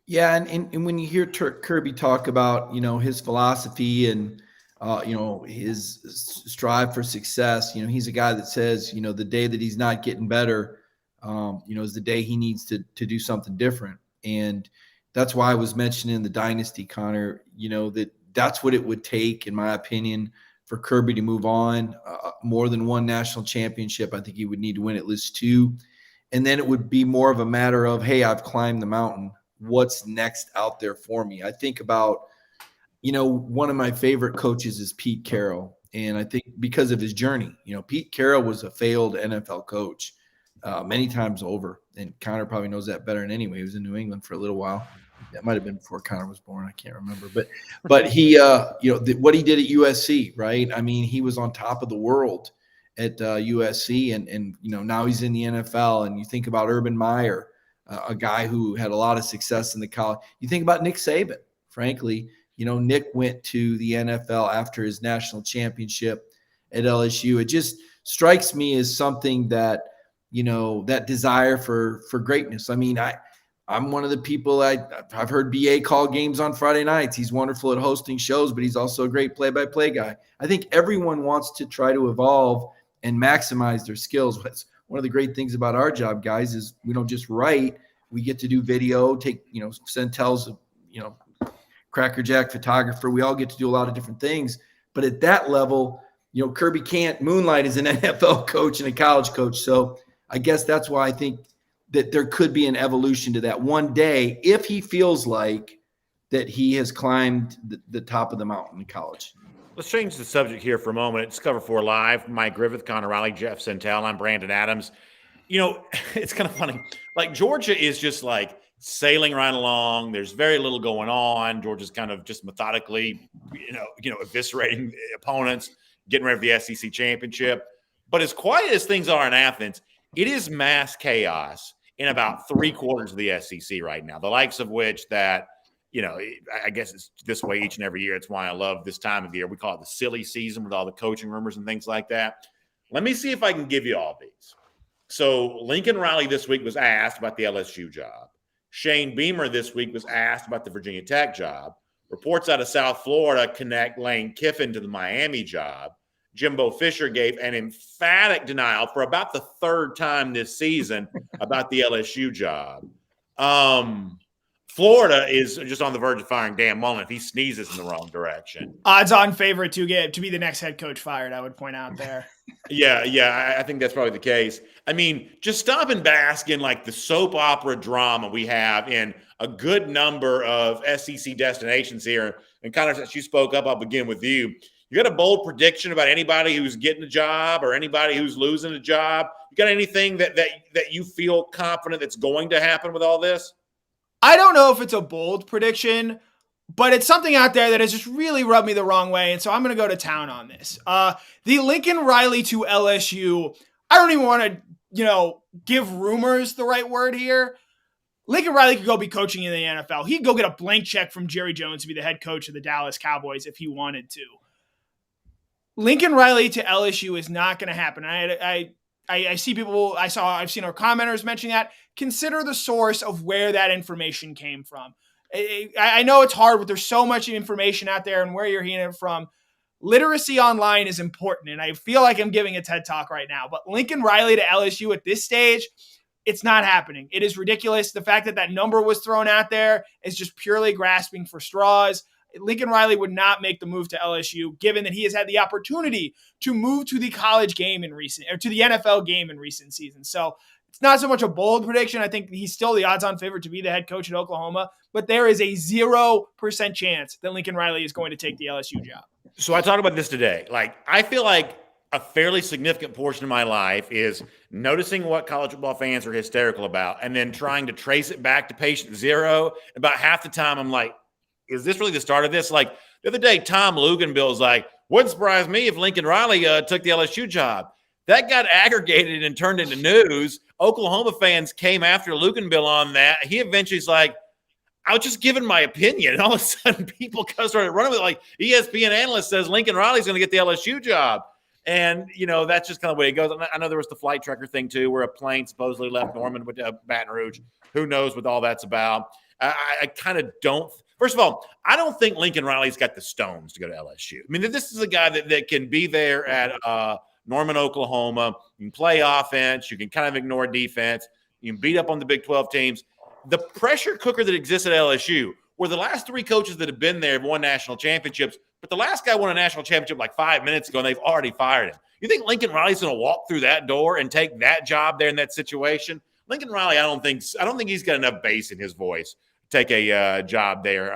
Yeah, and when you hear Kirby talk about, his philosophy and, his strive for success, he's a guy that says, the day that he's not getting better, is the day he needs to do something different. And that's why I was mentioning the dynasty, Connor, that's what it would take, in my opinion, for Kirby to move on. More than one national championship. I think he would need to win at least 2. And then it would be more of a matter of, hey, I've climbed the mountain. What's next out there for me? I think about, one of my favorite coaches is Pete Carroll. And I think because of his journey, Pete Carroll was a failed NFL coach many times over. And Connor probably knows that better than anyone. He was in New England for a little while. That might have been before Connor was born. I can't remember. But he, what he did at USC, right? I mean, he was on top of the world at USC. And now he's in the NFL. And you think about Urban Meyer, a guy who had a lot of success in the college. You think about Nick Saban, frankly. Nick went to the NFL after his national championship at LSU. It just strikes me as something that, that desire for greatness. I mean, I'm one of the people I've heard BA call games on Friday nights. He's wonderful at hosting shows, but he's also a great play-by-play guy. I think everyone wants to try to evolve and maximize their skills. One of the great things about our job, guys, is we don't just write. We get to do video, Centel's, Cracker Jack photographer. We all get to do a lot of different things. But at that level, Kirby can't moonlight as an NFL coach and a college coach. So I guess that's why I think that there could be an evolution to that one day if he feels like that he has climbed the top of the mountain in college. Let's change the subject here for a moment. It's Cover 4 Live. Mike Griffith, Connor Riley, Jeff Centel. I'm Brandon Adams. It's kind of funny. Like, Georgia is just like sailing right along. There's very little going on. Georgia's kind of just methodically, eviscerating opponents, getting ready for the SEC championship. But as quiet as things are in Athens, it is mass chaos in about 3/4 of the SEC right now, the likes of which that, I guess it's this way each and every year. It's why I love this time of the year. We call it the silly season with all the coaching rumors and things like that. Let me see if I can give you all these. So Lincoln Riley this week was asked about the LSU job. Shane Beamer this week was asked about the Virginia Tech job. Reports out of South Florida connect Lane Kiffin to the Miami job. Jimbo Fisher gave an emphatic denial for about the 3rd time this season about the LSU job. Florida is just on the verge of firing Dan Mullen if he sneezes in the wrong direction. Odds-on favorite to be the next head coach fired, I would point out there. Yeah, I think that's probably the case. I mean, just stop and bask in like the soap opera drama we have in a good number of SEC destinations here. And Connor, since you spoke up, I'll begin with you. You got a bold prediction about anybody who's getting a job or anybody who's losing a job? You got anything that you feel confident that's going to happen with all this? I don't know if it's a bold prediction, but it's something out there that has just really rubbed me the wrong way. And so I'm going to go to town on this. The Lincoln Riley to LSU, I don't even want to, give rumors the right word here. Lincoln Riley could go be coaching in the NFL. He'd go get a blank check from Jerry Jones to be the head coach of the Dallas Cowboys if he wanted to. Lincoln Riley to LSU is not going to happen. I see people, I've seen our commenters mention that. Consider the source of where that information came from. I know it's hard, but there's so much information out there and where you're hearing it from. Literacy online is important, and I feel like I'm giving a TED Talk right now. But Lincoln Riley to LSU at this stage, it's not happening. It is ridiculous. The fact that that number was thrown out there is just purely grasping for straws. Lincoln Riley would not make the move to LSU, given that he has had the opportunity to move to the college game to the NFL game in recent seasons. So it's not so much a bold prediction. I think he's still the odds-on favorite to be the head coach at Oklahoma, but there is a 0% chance that Lincoln Riley is going to take the LSU job. So I talked about this today. I feel like a fairly significant portion of my life is noticing what college football fans are hysterical about and then trying to trace it back to patient zero. About half the time I'm like, is this really the start of this? Like the other day, Tom Luganbill's like, wouldn't surprise me if Lincoln Riley took the LSU job. That got aggregated and turned into news. Oklahoma fans came after Luganbill on that. He eventually's like, I was just giving my opinion. And all of a sudden, people started running with it. Like ESPN analyst says Lincoln Riley's going to get the LSU job. And, that's just kind of the way it goes. I know there was the flight tracker thing, too, where a plane supposedly left Norman with Baton Rouge. Who knows what all that's about? I kind of don't. First of all, I don't think Lincoln Riley's got the stones to go to LSU. I mean, this is a guy that can be there at Norman, Oklahoma. You can play offense. You can kind of ignore defense. You can beat up on the Big 12 teams. The pressure cooker that exists at LSU, where the last 3 coaches that have been there have won national championships, but the last guy won a national championship like 5 minutes ago, and they've already fired him. You think Lincoln Riley's going to walk through that door and take that job there in that situation? Lincoln Riley, I don't think he's got enough bass in his voice to take a job there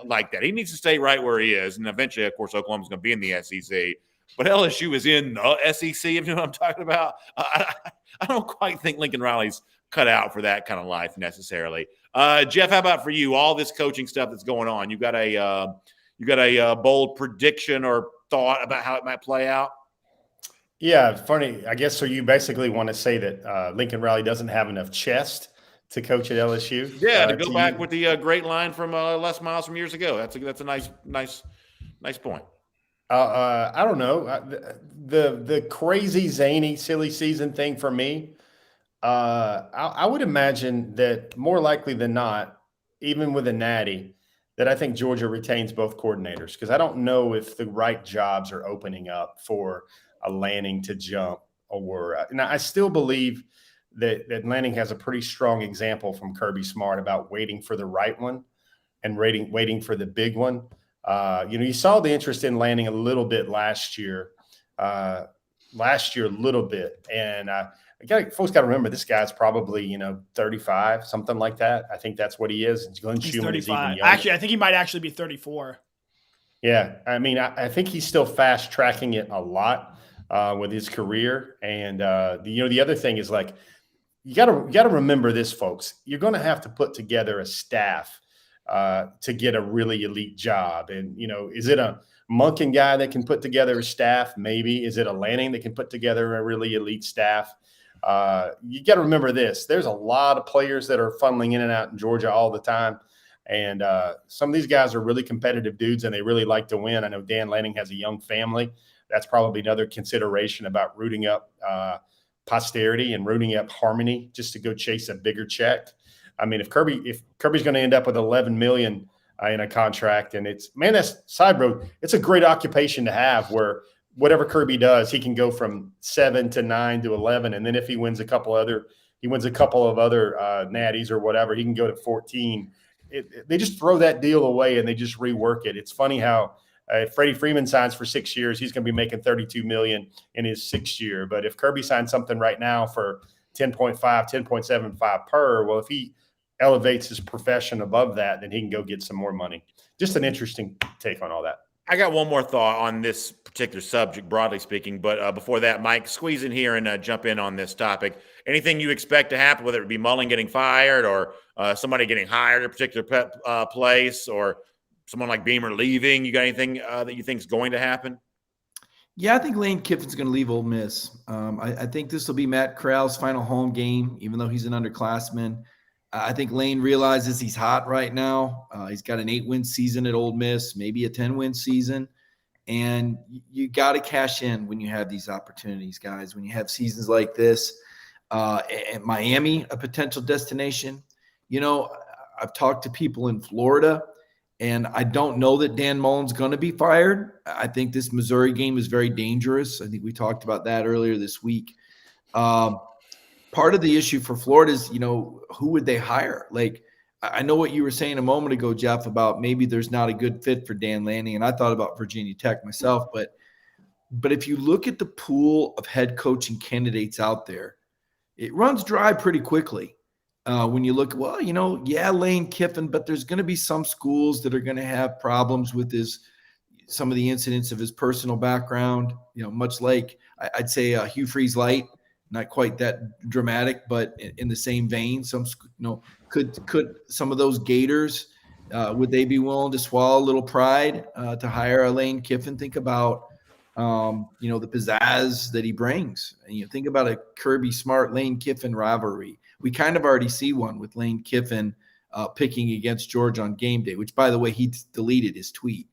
like that. He needs to stay right where he is, and eventually, of course, Oklahoma's going to be in the SEC. But LSU is in the SEC, if you know what I'm talking about. I don't quite think Lincoln Riley's cut out for that kind of life necessarily. Jeff, how about for you? All this coaching stuff that's going on, you got a bold prediction or thought about how it might play out? Yeah, funny. I guess so. You basically want to say that Lincoln Riley doesn't have enough chest to coach at LSU. Yeah, to go back with the great line from Les Miles from years ago. That's a nice point. I don't know. The crazy, zany, silly season thing for me, I would imagine that more likely than not, even with a natty, that I think Georgia retains both coordinators, because I don't know if the right jobs are opening up for a Lanning to jump. Now, I still believe that Lanning has a pretty strong example from Kirby Smart about waiting for the right one and waiting for the big one. You saw the interest in Lanning a little bit last year. A little bit. And folks got to remember, this guy's probably, 35, something like that. I think that's what he is. He's 35. Actually, I think he might actually be 34. Yeah. I mean, I think he's still fast tracking it a lot with his career. And, the other thing is, like, you got to remember this, folks. You're going to have to put together a staff to get a really elite job. And, is it a Monken guy that can put together a staff? Maybe. Is it a Lanning that can put together a really elite staff? You got to remember this. There's a lot of players that are funneling in and out in Georgia all the time. And some of these guys are really competitive dudes, and they really like to win. I know Dan Lanning has a young family. That's probably another consideration about rooting up posterity and rooting up harmony just to go chase a bigger check. I mean, if Kirby's going to end up with $11 million in a contract, and that's side road. It's a great occupation to have, where whatever Kirby does, he can go from 7 to 9 to 11, and then if he wins a couple of other natties or whatever, he can go to 14. They just throw that deal away and they just rework it. It's funny how if Freddie Freeman signs for 6 years, he's going to be making $32 million in his 6th year. But if Kirby signs something right now for 10.5, 10.75 per, well, if he elevates his profession above that, then he can go get some more money. Just an interesting take on all that. I got one more thought on this particular subject, broadly speaking. But before that, Mike, squeeze in here and jump in on this topic. Anything you expect to happen, whether it be Mullen getting fired or somebody getting hired at a particular place, or someone like Beamer leaving? You got anything that you think is going to happen? Yeah, I think Lane Kiffin's going to leave Ole Miss. I think this will be Matt Corral's final home game, even though he's an underclassman. I think Lane realizes he's hot right now. He's got an 8-win season at Ole Miss, maybe a 10-win season. And you got to cash in when you have these opportunities, guys. When you have seasons like this, and Miami, a potential destination. I've talked to people in Florida, and I don't know that Dan Mullen's going to be fired. I think this Missouri game is very dangerous. I think we talked about that earlier this week. Part of the issue for Florida is, who would they hire? Like, I know what you were saying a moment ago, Jeff, about maybe there's not a good fit for Dan Lanning, and I thought about Virginia Tech myself. But if you look at the pool of head coaching candidates out there, it runs dry pretty quickly. When you look, Lane Kiffin, but there's going to be some schools that are going to have problems with some of the incidents of his personal background, much like I'd say Hugh Freeze Light. Not quite that dramatic, but in the same vein. Could some of those Gators Would they be willing to swallow a little pride to hire a Lane Kiffin? Think about, the pizzazz that he brings. And think about a Kirby Smart Lane Kiffin rivalry. We kind of already see one with Lane Kiffin picking against George on game day, which, by the way, he deleted his tweet.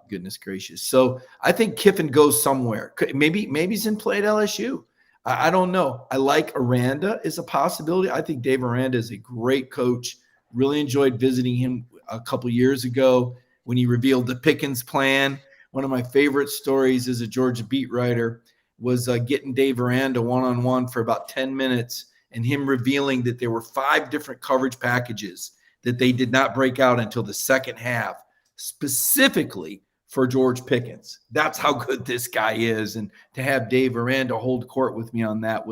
Goodness gracious. So I think Kiffin goes somewhere. Maybe he's in play at LSU. I don't know. I like Aranda as a possibility. I think Dave Aranda is a great coach. Really enjoyed visiting him a couple years ago when he revealed the Pickens plan. One of my favorite stories as a Georgia beat writer was getting Dave Aranda one-on-one for about 10 minutes and him revealing that there were 5 different coverage packages that they did not break out until the second half, specifically for George Pickens. That's how good this guy is. And to have Dave Aranda hold court with me on that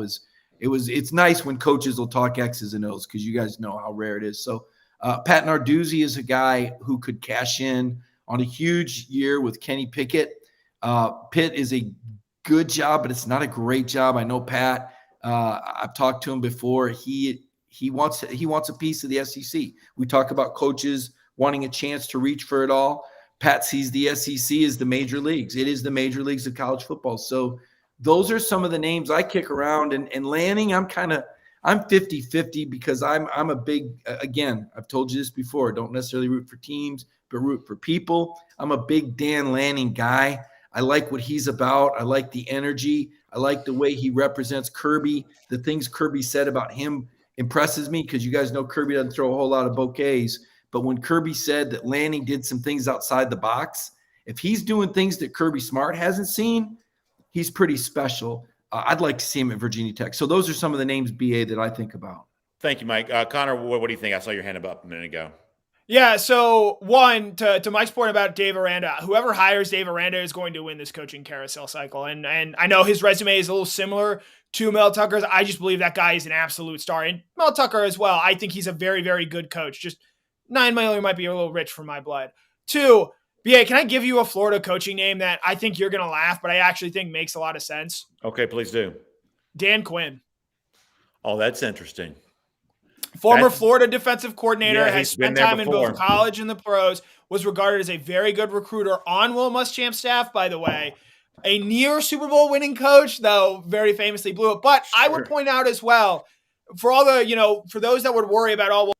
it's nice when coaches will talk X's and O's because you guys know how rare it is. So Pat Narduzzi is a guy who could cash in on a huge year with Kenny Pickett. Pitt is a good job, but it's not a great job. I know Pat. I've talked to him before. He wants a piece of the SEC. We talk about coaches wanting a chance to reach for it all. Pat sees the SEC as the major leagues. It is the major leagues of college football. So those are some of the names I kick around. And Lanning, I'm 50-50 because I'm a big, again, I've told you this before, don't necessarily root for teams, but root for people. I'm a big Dan Lanning guy. I like what he's about. I like the energy. I like the way he represents Kirby. The things Kirby said about him impresses me because you guys know Kirby doesn't throw a whole lot of bouquets. But when Kirby said that Lanning did some things outside the box, if he's doing things that Kirby Smart hasn't seen, he's pretty special. I'd like to see him at Virginia Tech. So those are some of the names, BA, that I think about. Thank you, Mike. Connor, what do you think? I saw your hand up a minute ago. Yeah, so one, to Mike's point about Dave Aranda, whoever hires Dave Aranda is going to win this coaching carousel cycle. And I know his resume is a little similar to Mel Tucker's. I just believe that guy is an absolute star. And Mel Tucker as well. I think he's a very, very good coach. Just $9 million might be a little rich for my blood. 2, BA, can I give you a Florida coaching name that I think you're going to laugh, but I actually think makes a lot of sense? Okay, please do. Dan Quinn. Oh, that's interesting. Former Florida defensive coordinator, has spent time in before. both college and the pros, was regarded as a very good recruiter on Will Muschamp's staff, by the way. A near Super Bowl winning coach, though very famously blew it. But sure. I would point out as well, for all the, for those that would worry about,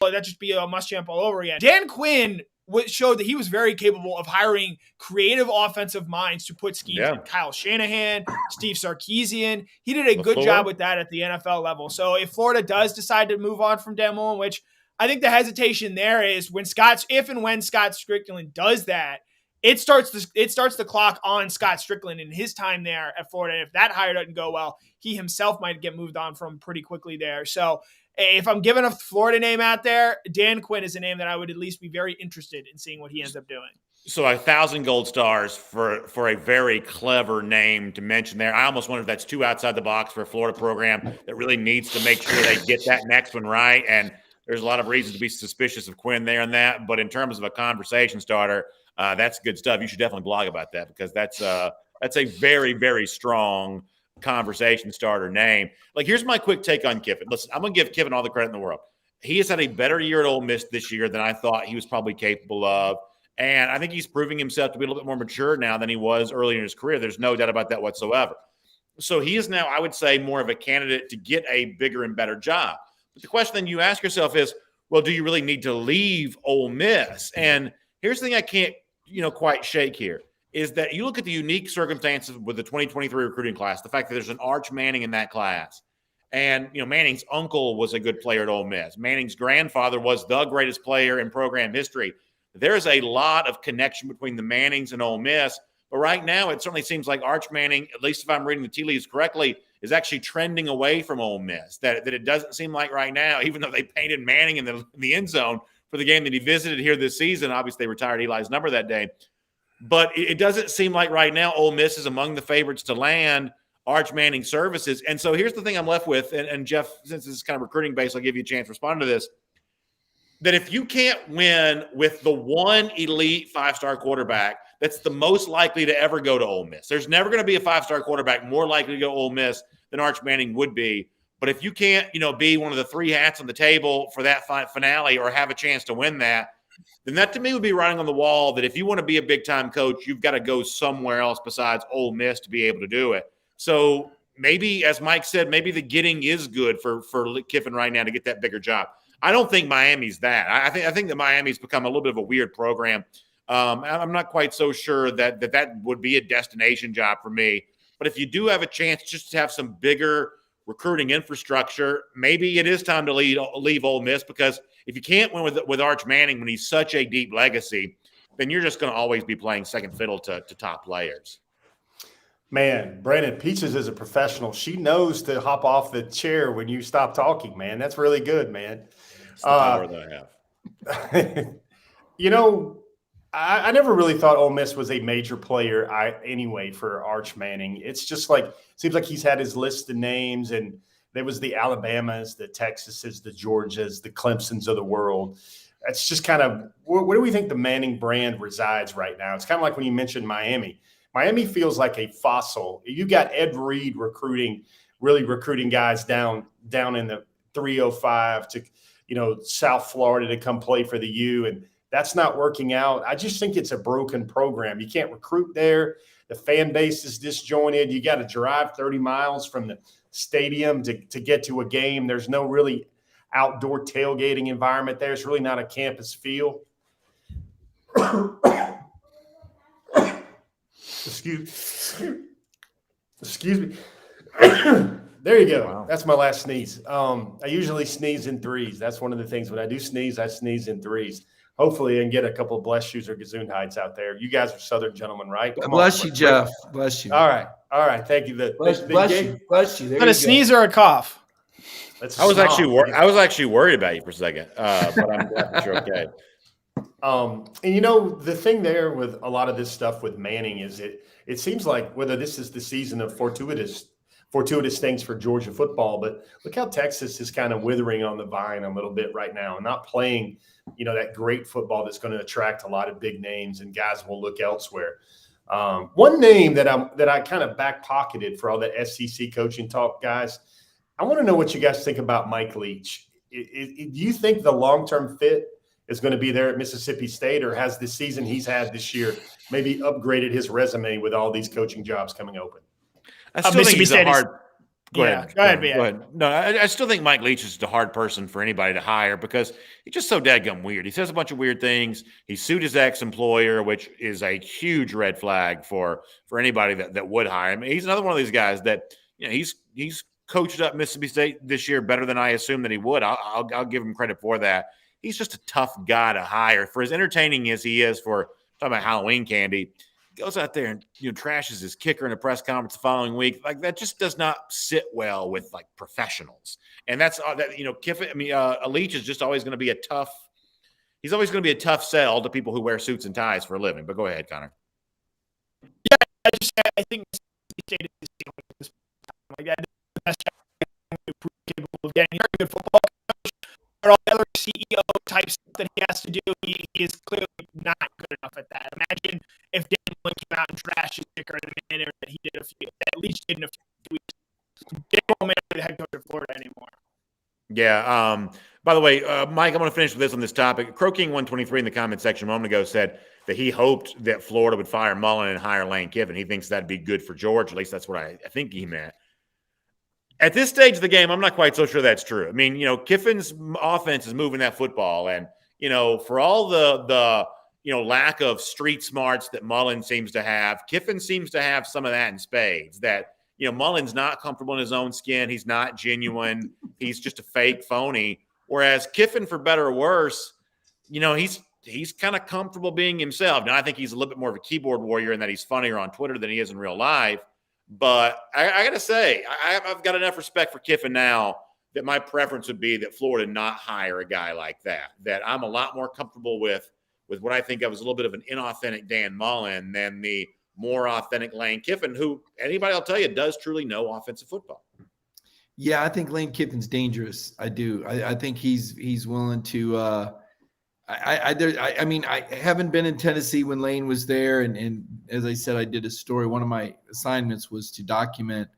well, that just be a Muschamp all over again. Dan Quinn showed that he was very capable of hiring creative offensive minds to put schemes in. Kyle Shanahan, Steve Sarkisian. He did a good job with that at the NFL level. So if Florida does decide to move on from Dan Mullen, which I think the hesitation there is if and when Scott Strickland does that, it starts the clock on Scott Strickland in his time there at Florida. And if that hire doesn't go well, he himself might get moved on from pretty quickly there. So if I'm giving a Florida name out there, Dan Quinn is a name that I would at least be very interested in seeing what he ends up doing. So 1,000 gold stars for a very clever name to mention there. I almost wonder if that's too outside the box for a Florida program that really needs to make sure they get that next one right. And there's a lot of reasons to be suspicious of Quinn there and that. But in terms of a conversation starter, that's good stuff. You should definitely blog about that because that's a very, very strong conversation starter name. Like, here's my quick take on Kiffin. Listen, I'm going to give Kiffin all the credit in the world. He has had a better year at Ole Miss this year than I thought he was probably capable of. And I think he's proving himself to be a little bit more mature now than he was early in his career. There's no doubt about that whatsoever. So he is now, I would say, more of a candidate to get a bigger and better job. But the question then you ask yourself is, well, do you really need to leave Ole Miss? And here's the thing I can't, quite shake here. Is that you look at the unique circumstances with the 2023 recruiting class, the fact that there's an Arch Manning in that class. And, Manning's uncle was a good player at Ole Miss. Manning's grandfather was the greatest player in program history. There's a lot of connection between the Mannings and Ole Miss. But right now, it certainly seems like Arch Manning, at least if I'm reading the tea leaves correctly, is actually trending away from Ole Miss. That it doesn't seem like right now, even though they painted Manning in the end zone for the game that he visited here this season. Obviously, they retired Eli's number that day. But it doesn't seem like right now Ole Miss is among the favorites to land Arch Manning services. And so here's the thing I'm left with, and Jeff, since this is kind of recruiting based, I'll give you a chance to respond to this, that if you can't win with the one elite five-star quarterback that's the most likely to ever go to Ole Miss, there's never going to be a five-star quarterback more likely to go to Ole Miss than Arch Manning would be. But if you can't, be one of the 3 hats on the table for that finale or have a chance to win that, then that to me would be writing on the wall that if you want to be a big-time coach, you've got to go somewhere else besides Ole Miss to be able to do it. So maybe, as Mike said, maybe the getting is good for Kiffin right now to get that bigger job. I don't think Miami's that. I think that Miami's become a little bit of a weird program. I'm not quite so sure that would be a destination job for me. But if you do have a chance just to have some bigger recruiting infrastructure, maybe it is time to leave Ole Miss, because if you can't win with Arch Manning when he's such a deep legacy, then you're just going to always be playing second fiddle to top players. Man, Brandon, Peaches is a professional. She knows to hop off the chair when you stop talking, man. That's really good, man. It's the power that I have. I never really thought Ole Miss was a major player anyway for Arch Manning. It's just seems like he's had his list of names, and there was the Alabamas, the Texases, the Georgias, the Clemsons of the world. It's just kind of where do we think the Manning brand resides right now? It's kind of like when you mentioned Miami. Miami feels like a fossil. You got Ed Reed recruiting guys down in the 305 to South Florida to come play for the U, and that's not working out. I just think it's a broken program. You can't recruit there. The fan base is disjointed. You got to drive 30 miles from the stadium to get to a game. There's no really outdoor tailgating environment there. It's really not a campus feel. Excuse me. There you go. Wow. That's my last sneeze. I usually sneeze in threes. That's one of the things. When I do sneeze, I sneeze in threes. Hopefully, I can get a couple of bless shoes or Gesundheits out there. You guys are Southern gentlemen, right? Bless you, Jeff. Bless you. All right. Thank you. Bless you. Is that a sneeze or a cough? I was actually worried about you for a second, but I'm glad that you're okay. And the thing there with a lot of this stuff with Manning is it seems like whether this is the season of fortuitous things for Georgia football, but look how Texas is kind of withering on the vine a little bit right now and not playing, that great football that's going to attract a lot of big names, and guys will look elsewhere. One name that I kind of back pocketed for all that SEC coaching talk, guys. I want to know what you guys think about Mike Leach. Do you think the long-term fit is going to be there at Mississippi State, or has the season he's had this year maybe upgraded his resume with all these coaching jobs coming open? I still think he's a hard. Go ahead. No, I still think Mike Leach is a hard person for anybody to hire because he's just so dadgum weird. He says a bunch of weird things. He sued his ex-employer, which is a huge red flag for anybody that would hire him. He's another one of these guys that he's coached up Mississippi State this year better than I assumed that he would. I'll give him credit for that. He's just a tough guy to hire. For as entertaining as he is for talking about Halloween candy, goes out there and trashes his kicker in a press conference the following week. Like, that just does not sit well with professionals. And that's Kiffin. Leach is just always going to be a tough. He's always going to be a tough sell to people who wear suits and ties for a living. But go ahead, Connor. Yeah, I think State is like that. The best job capable of getting a good football coach. But all the other CEO type stuff that he has to do, he is clearly not good enough at that. Imagine if Dan Mullen came out and trashed his kicker in the manner that he did at least did in a few weeks. Dan Mullen may not be the head coach of Florida anymore. Yeah. By the way, Mike, I'm going to finish with this on this topic. Croking123 in the comment section a moment ago said that he hoped that Florida would fire Mullen and hire Lane Kiffin. He thinks that'd be good for Georgia. At least that's what I think he meant. At this stage of the game, I'm not quite so sure that's true. I mean, Kiffin's offense is moving that football, and for all the lack of street smarts that Mullen seems to have, Kiffin seems to have some of that in spades. That Mullen's not comfortable in his own skin. He's not genuine. He's just a fake phony. Whereas Kiffin, for better or worse, he's kind of comfortable being himself. Now, I think he's a little bit more of a keyboard warrior in that he's funnier on Twitter than he is in real life. But I got to say, I've got enough respect for Kiffin now that my preference would be that Florida not hire a guy like that. That I'm a lot more comfortable with what I think of as a little bit of an inauthentic Dan Mullen than the more authentic Lane Kiffin, who anybody will tell you does truly know offensive football. Yeah, I think Lane Kiffin's dangerous. I do. I think he's willing to. I mean, I haven't been in Tennessee when Lane was there, and as I said, I did a story. One of my assignments was to document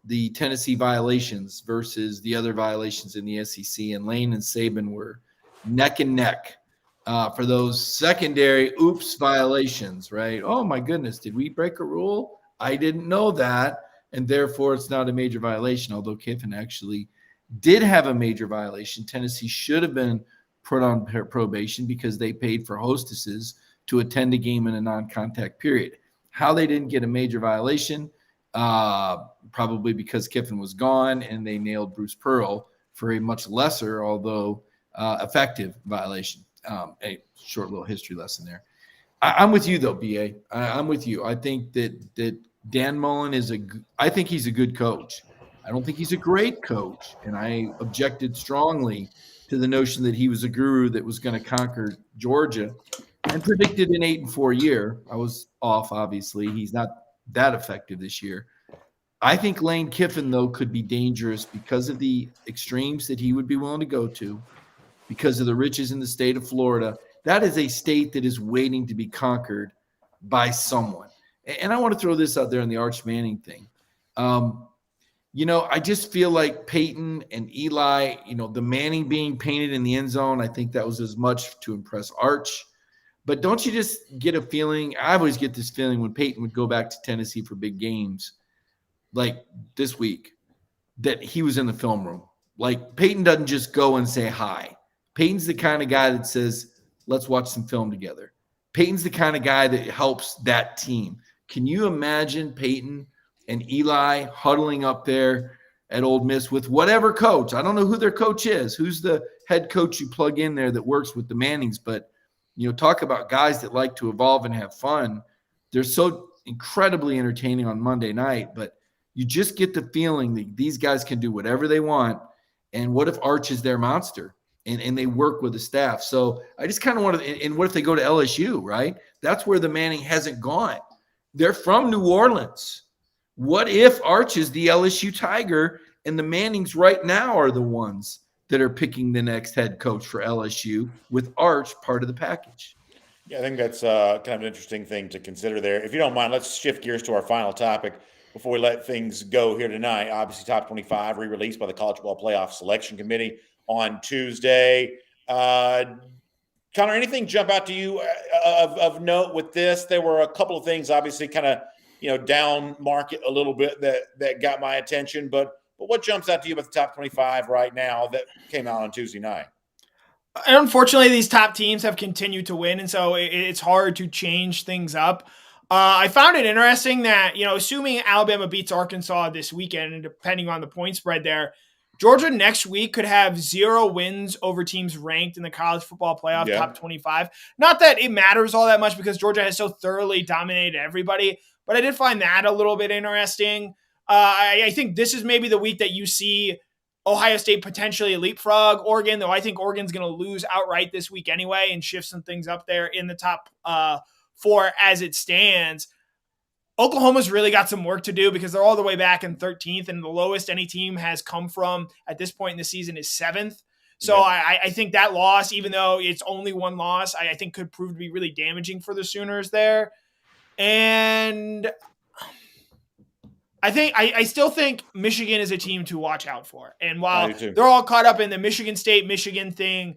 the Tennessee violations versus the other violations in the SEC, and Lane and Saban were neck and neck for those secondary oops violations, right? Oh my goodness, did we break a rule? I didn't know that, and therefore it's not a major violation, although Kiffin actually did have a major violation. Tennessee should have been put on probation because they paid for hostesses to attend a game in a non-contact period. How they didn't get a major violation, probably because Kiffin was gone and they nailed Bruce Pearl for a much lesser, although effective violation. A short little history lesson there. I'm with you though, BA. I'm with you. I think that Dan Mullen I think he's a good coach. I don't think he's a great coach, and I objected strongly to the notion that he was a guru that was going to conquer Georgia, and predicted an 8-4 year. I was off, obviously. He's not that effective this year. I think Lane Kiffin, though, could be dangerous because of the extremes that he would be willing to go to, because of the riches in the state of Florida. That is a state that is waiting to be conquered by someone. And I want to throw this out there on the Arch Manning thing. I just feel like Peyton and Eli, the Manning being painted in the end zone, I think that was as much to impress Arch. But don't you just get a feeling? I always get this feeling when Peyton would go back to Tennessee for big games, like this week, that he was in the film room. Like, Peyton doesn't just go and say hi. Peyton's the kind of guy that says, let's watch some film together. Peyton's the kind of guy that helps that team. Can you imagine Peyton and Eli huddling up there at Ole Miss with whatever coach? I don't know who their coach is. Who's the head coach you plug in there that works with the Mannings? But, talk about guys that like to evolve and have fun. They're so incredibly entertaining on Monday night, but you just get the feeling that these guys can do whatever they want. And what if Arch is their monster and they work with the staff? So I just kind of want to – and what if they go to LSU, right? That's where the Manning hasn't gone. They're from New Orleans. What if Arch is the LSU Tiger and the Mannings right now are the ones that are picking the next head coach for LSU with Arch part of the package? Yeah, I think that's kind of an interesting thing to consider there. If you don't mind, let's shift gears to our final topic before we let things go here tonight. Obviously, Top 25 re-released by the College Football Playoff Selection Committee on Tuesday. Connor, anything jump out to you of note with this? There were a couple of things, obviously, kind of down market a little bit that got my attention. But what jumps out to you about the top 25 right now that came out on Tuesday night? And unfortunately, these top teams have continued to win, and so it's hard to change things up. I found it interesting that, assuming Alabama beats Arkansas this weekend, and depending on the point spread there, Georgia next week could have 0 wins over teams ranked in the college football playoff top 25. Not that it matters all that much because Georgia has so thoroughly dominated everybody, but I did find that a little bit interesting. I think this is maybe the week that you see Ohio State potentially leapfrog Oregon, though I think Oregon's going to lose outright this week anyway and shift some things up there in the top 4 as it stands. Oklahoma's really got some work to do because they're all the way back in 13th, and the lowest any team has come from at this point in the season is 7th. So I think that loss, even though it's only one loss, I think could prove to be really damaging for the Sooners there. And I still think Michigan is a team to watch out for. And while they're all caught up in the Michigan State, Michigan thing,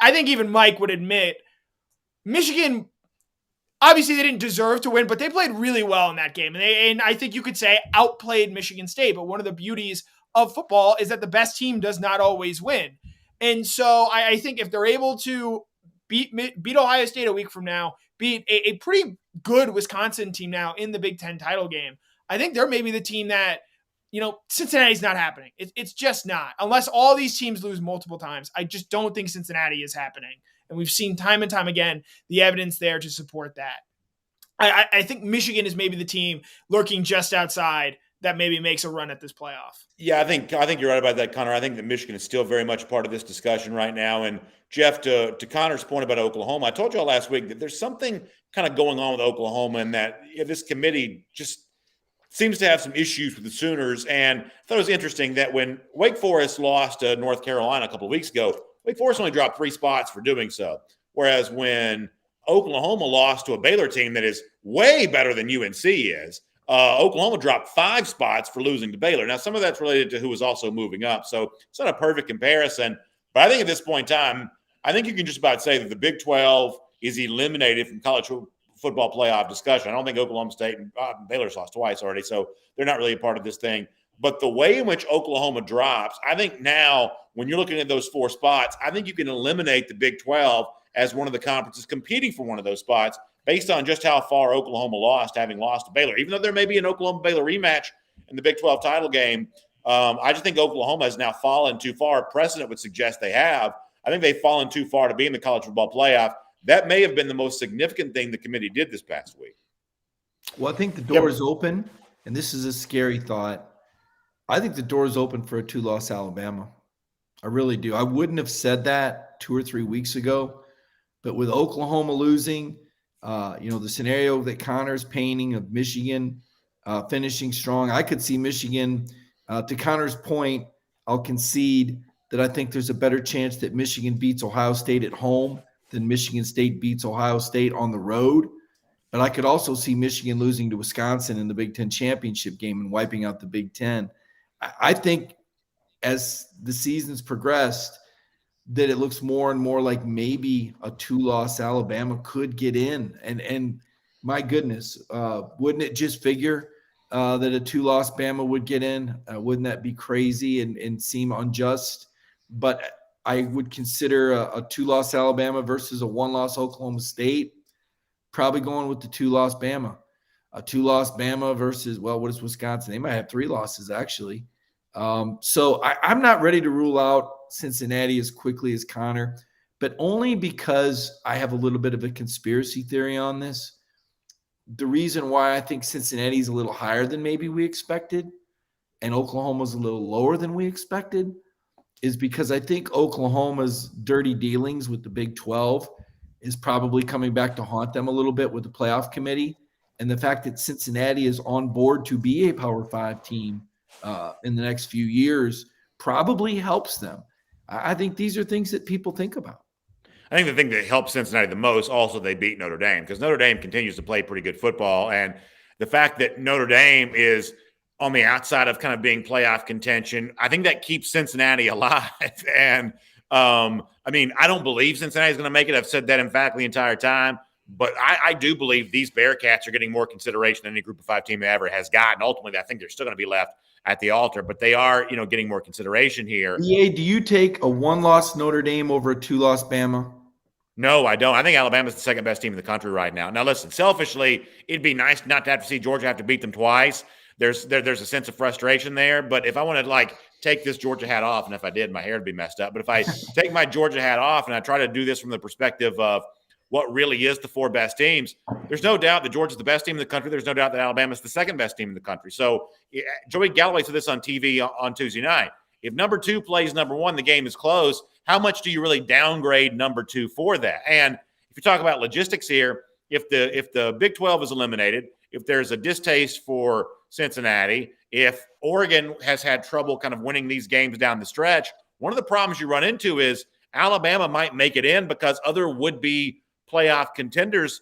I think even Mike would admit Michigan, obviously they didn't deserve to win, but they played really well in that game. And I think you could say outplayed Michigan State. But one of the beauties of football is that the best team does not always win. And so I think if they're able to beat Ohio State a week from now, beat a pretty good Wisconsin team now in the Big Ten title game, I think they're maybe the team that, Cincinnati's not happening. It's just not. Unless all these teams lose multiple times, I just don't think Cincinnati is happening. And we've seen time and time again the evidence there to support that. I think Michigan is maybe the team lurking just outside that maybe makes a run at this playoff. Yeah, I think you're right about that, Connor. I think that Michigan is still very much part of this discussion right now. And Jeff, to Connor's point about Oklahoma, I told you all last week that there's something kind of going on with Oklahoma, and that this committee just seems to have some issues with the Sooners. And I thought it was interesting that when Wake Forest lost to North Carolina a couple of weeks ago, Wake Forest only dropped 3 spots for doing so. Whereas when Oklahoma lost to a Baylor team that is way better than UNC is, Oklahoma dropped 5 spots for losing to Baylor. Now, some of that's related to who was also moving up, so it's not a perfect comparison. But I think at this point in time, I think you can just about say that the Big 12 is eliminated from college football playoff discussion. I don't think Oklahoma State and Baylor's lost twice already, so they're not really a part of this thing. But the way in which Oklahoma drops, I think now when you're looking at those 4 spots, I think you can eliminate the Big 12 as one of the conferences competing for one of those spots based on just how far Oklahoma lost, having lost to Baylor. Even though there may be an Oklahoma-Baylor rematch in the Big 12 title game, I just think Oklahoma has now fallen too far. Precedent would suggest they have. I think they've fallen too far to be in the college football playoff. That may have been the most significant thing the committee did this past week. Well, I think the door is open, and this is a scary thought. I think the door is open for a 2-loss Alabama. I really do. I wouldn't have said that 2 or 3 weeks ago, but with Oklahoma losing, the scenario that Connor's painting of Michigan finishing strong, I could see Michigan, to Connor's point, I'll concede that I think there's a better chance that Michigan beats Ohio State at home than Michigan State beats Ohio State on the road. But I could also see Michigan losing to Wisconsin in the Big Ten championship game and wiping out the Big Ten. I think as the season's progressed, that it looks more and more like maybe a 2-loss Alabama could get in. And my goodness, wouldn't it just figure that a 2-loss Bama would get in? Wouldn't that be crazy and seem unjust? But I would consider a 2-loss Alabama versus a 1-loss Oklahoma State, probably going with the 2-loss Bama. A 2-loss Bama versus, what is Wisconsin? They might have 3 losses, actually. So I'm not ready to rule out Cincinnati as quickly as Connor, but only because I have a little bit of a conspiracy theory on this. The reason why I think Cincinnati is a little higher than maybe we expected and Oklahoma's a little lower than we expected is because I think Oklahoma's dirty dealings with the Big 12 is probably coming back to haunt them a little bit with the playoff committee. And the fact that Cincinnati is on board to be a Power 5 team in the next few years probably helps them. I think these are things that people think about. I think the thing that helps Cincinnati the most, also they beat Notre Dame because Notre Dame continues to play pretty good football. And the fact that Notre Dame is on the outside of kind of being playoff contention, I think that keeps Cincinnati alive. And I don't believe Cincinnati is going to make it. I've said that emphatically the entire time. But I do believe these Bearcats are getting more consideration than any Group of 5 team ever has gotten. Ultimately, I think they're still going to be left at the altar, but they are, getting more consideration here. EA, do you take a 1-loss Notre Dame over a 2-loss Bama? No, I don't. I think Alabama's the second best team in the country right now. Now, listen, selfishly, it'd be nice not to have to see Georgia have to beat them twice. There's a sense of frustration there. But if I want to take this Georgia hat off, and if I did, my hair would be messed up. But if I take my Georgia hat off and I try to do this from the perspective of what really is the 4 best teams, there's no doubt that Georgia's the best team in the country. There's no doubt that Alabama's the second best team in the country. So Joey Galloway said this on TV on Tuesday night. If number 2 plays number 1, the game is close. How much do you really downgrade number 2 for that? And if you talk about logistics here, if the Big 12 is eliminated, if there's a distaste for Cincinnati, if Oregon has had trouble kind of winning these games down the stretch, one of the problems you run into is Alabama might make it in because other would-be playoff contenders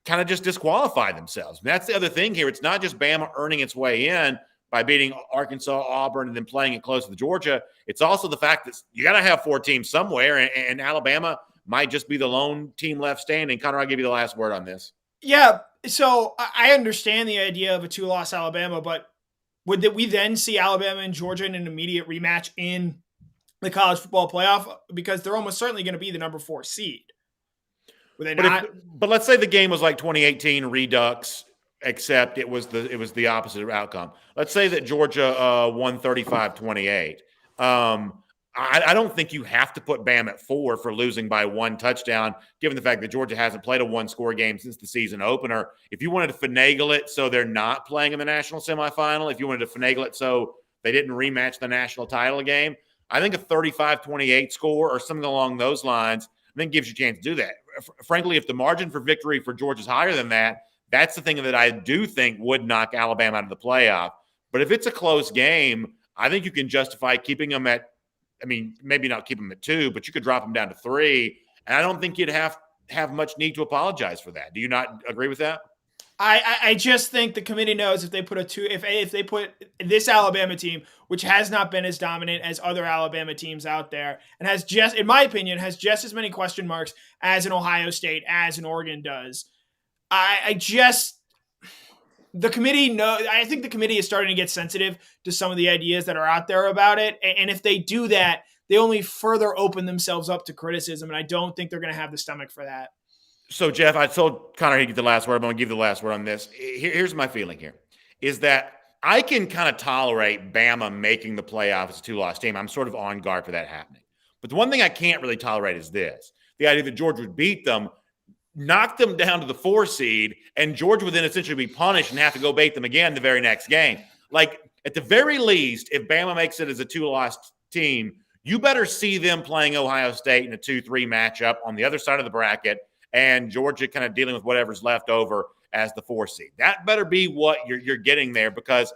kind of just disqualify themselves. And that's the other thing here. It's not just Bama earning its way in by beating Arkansas, Auburn, and then playing it close with Georgia. It's also the fact that you got to have 4 teams somewhere, and Alabama might just be the lone team left standing. Connor, I'll give you the last word on this. Yeah, so I understand the idea of a 2-loss Alabama, but would we then see Alabama and Georgia in an immediate rematch in the college football playoff? Because they're almost certainly going to be the number 4 seed. But let's say the game was like 2018 Redux, except it was the opposite outcome. Let's say that Georgia won 35-28. I don't think you have to put Bama at 4 for losing by 1 touchdown, given the fact that Georgia hasn't played a 1-score game since the season opener. If you wanted to finagle it so they're not playing in the national semifinal, if you wanted to finagle it so they didn't rematch the national title game, I think a 35-28 score or something along those lines, I think gives you a chance to do that. Frankly, if the margin for victory for Georgia is higher than that, that's the thing that I do think would knock Alabama out of the playoff. But if it's a close game, I think you can justify keeping them at, maybe not keep them at 2, but you could drop them down to 3. And I don't think you'd have much need to apologize for that. Do you not agree with that? I just think the committee knows if they put if they put this Alabama team, which has not been as dominant as other Alabama teams out there, and has just, in my opinion, has just as many question marks as an Ohio State, as an Oregon does. I think the committee is starting to get sensitive to some of the ideas that are out there about it. And if they do that, they only further open themselves up to criticism. And I don't think they're going to have the stomach for that. So, Jeff, I told Connor he'd get the last word. I'm going to give you the last word on this. Here's my feeling here, is that I can kind of tolerate Bama making the playoff as a two-loss team. I'm sort of on guard for that happening. But the one thing I can't really tolerate is this. The idea that Georgia would beat them, knock them down to the 4 seed, and Georgia would then essentially be punished and have to go bait them again the very next game. Like, at the very least, if Bama makes it as a two-loss team, you better see them playing Ohio State in a 2-3 matchup on the other side of the bracket, and Georgia kind of dealing with whatever's left over as the 4 seed. That better be what you're getting there, because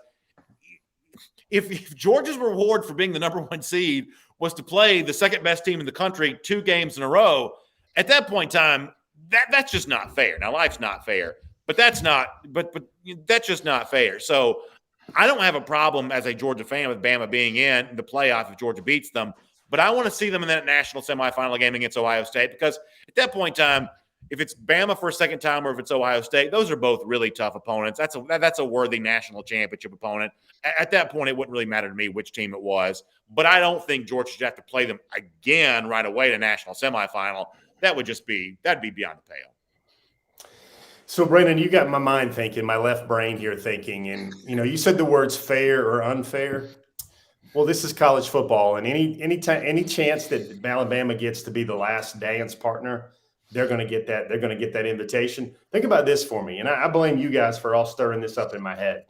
if Georgia's reward for being the number 1 seed was to play the second best team in the country 2 games in a row, at that point in time, that's just not fair. Now, life's not fair, but that's just not fair. So I don't have a problem as a Georgia fan with Bama being in the playoff if Georgia beats them, but I want to see them in that national semifinal game against Ohio State, because at that point in time, if it's Bama for a second time or if it's Ohio State, those are both really tough opponents. That's a worthy national championship opponent. At that point, it wouldn't really matter to me which team it was, but I don't think Georgia should have to play them again right away in a national semifinal. That'd be beyond the pale. So, Brandon, you got my mind thinking, my left brain here thinking, and you said the words fair or unfair. Well, this is college football, and any chance that Alabama gets to be the last dance partner, they're going to get that. They're going to get that invitation. Think about this for me, and I blame you guys for all stirring this up in my head.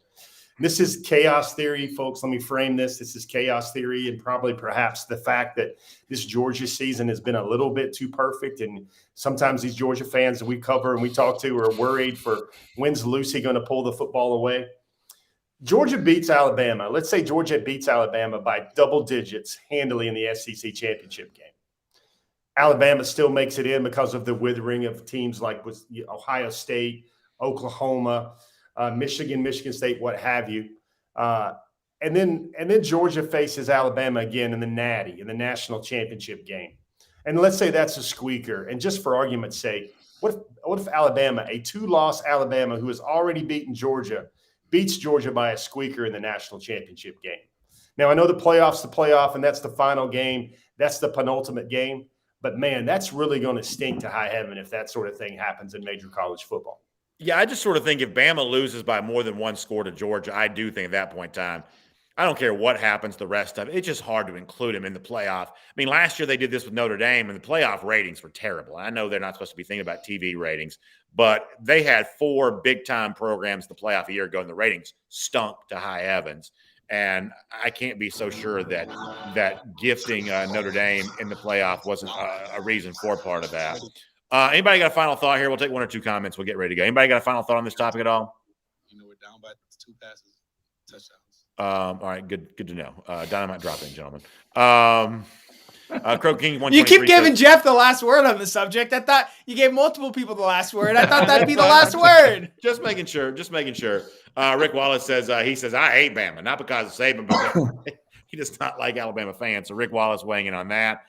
This is chaos theory, folks. Let me frame this. This is chaos theory, and perhaps the fact that this Georgia season has been a little bit too perfect. And sometimes these Georgia fans that we cover and we talk to are worried for when's Lucy going to pull the football away. Georgia beats Alabama. Let's say Georgia beats Alabama by double digits handily in the SEC championship game. Alabama still makes it in because of the withering of teams like Ohio State, Oklahoma, Michigan State, what have you. And then Georgia faces Alabama again in the Natty, in the national championship game. And let's say that's a squeaker. And just for argument's sake, what if Alabama, a 2-loss Alabama who has already beaten Georgia, beats Georgia by a squeaker in the national championship game? Now, I know the playoff, and that's the final game. That's the penultimate game. But, man, that's really going to stink to high heaven if that sort of thing happens in major college football. Yeah, I just sort of think if Bama loses by more than 1 score to Georgia, I do think at that point in time, I don't care what happens the rest of it. It's just hard to include him in the playoff. I mean, last year they did this with Notre Dame, and the playoff ratings were terrible. I know they're not supposed to be thinking about TV ratings, but they had 4 big-time programs in the playoff a year ago, and the ratings stunk to high heavens. And I can't be so sure that gifting Notre Dame in the playoff wasn't a reason for part of that. Anybody got a final thought here? We'll take 1 or 2 comments. We'll get ready to go. Anybody got a final thought on this topic at all? We're down by 2 passes, touchdowns. All right, good to know. Dynamite drop in, gentlemen. Crow King 123. You keep giving Jeff the last word on the subject. I thought you gave multiple people the last word. I thought that'd be the last word. Just making sure. Rick Wallace says I hate Bama, not because of Saban, but he does not like Alabama fans. So Rick Wallace weighing in on that.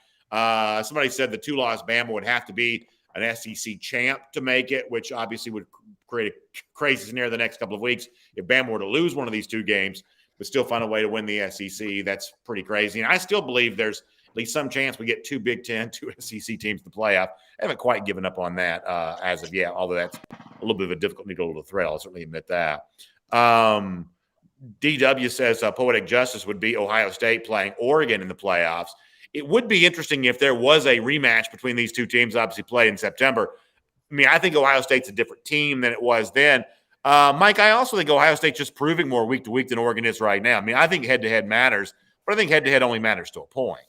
Somebody said the 2-loss Bama would have to be an SEC champ to make it, which obviously would create a crazy scenario the next couple of weeks. If Bama were to lose one of these 2 games, but still find a way to win the SEC, that's pretty crazy. And I still believe there's at least some chance we get 2 Big Ten, 2 SEC teams in the playoff. I haven't quite given up on that as of yet, although that's a little bit of a difficult needle to thread. I'll certainly admit that. DW says poetic justice would be Ohio State playing Oregon in the playoffs. It would be interesting if there was a rematch between these 2 teams, obviously played in September. I mean, I think Ohio State's a different team than it was then. Mike, I also think Ohio State's just proving more week to week than Oregon is right now. I mean, I think head-to-head matters, but I think head-to-head only matters to a point.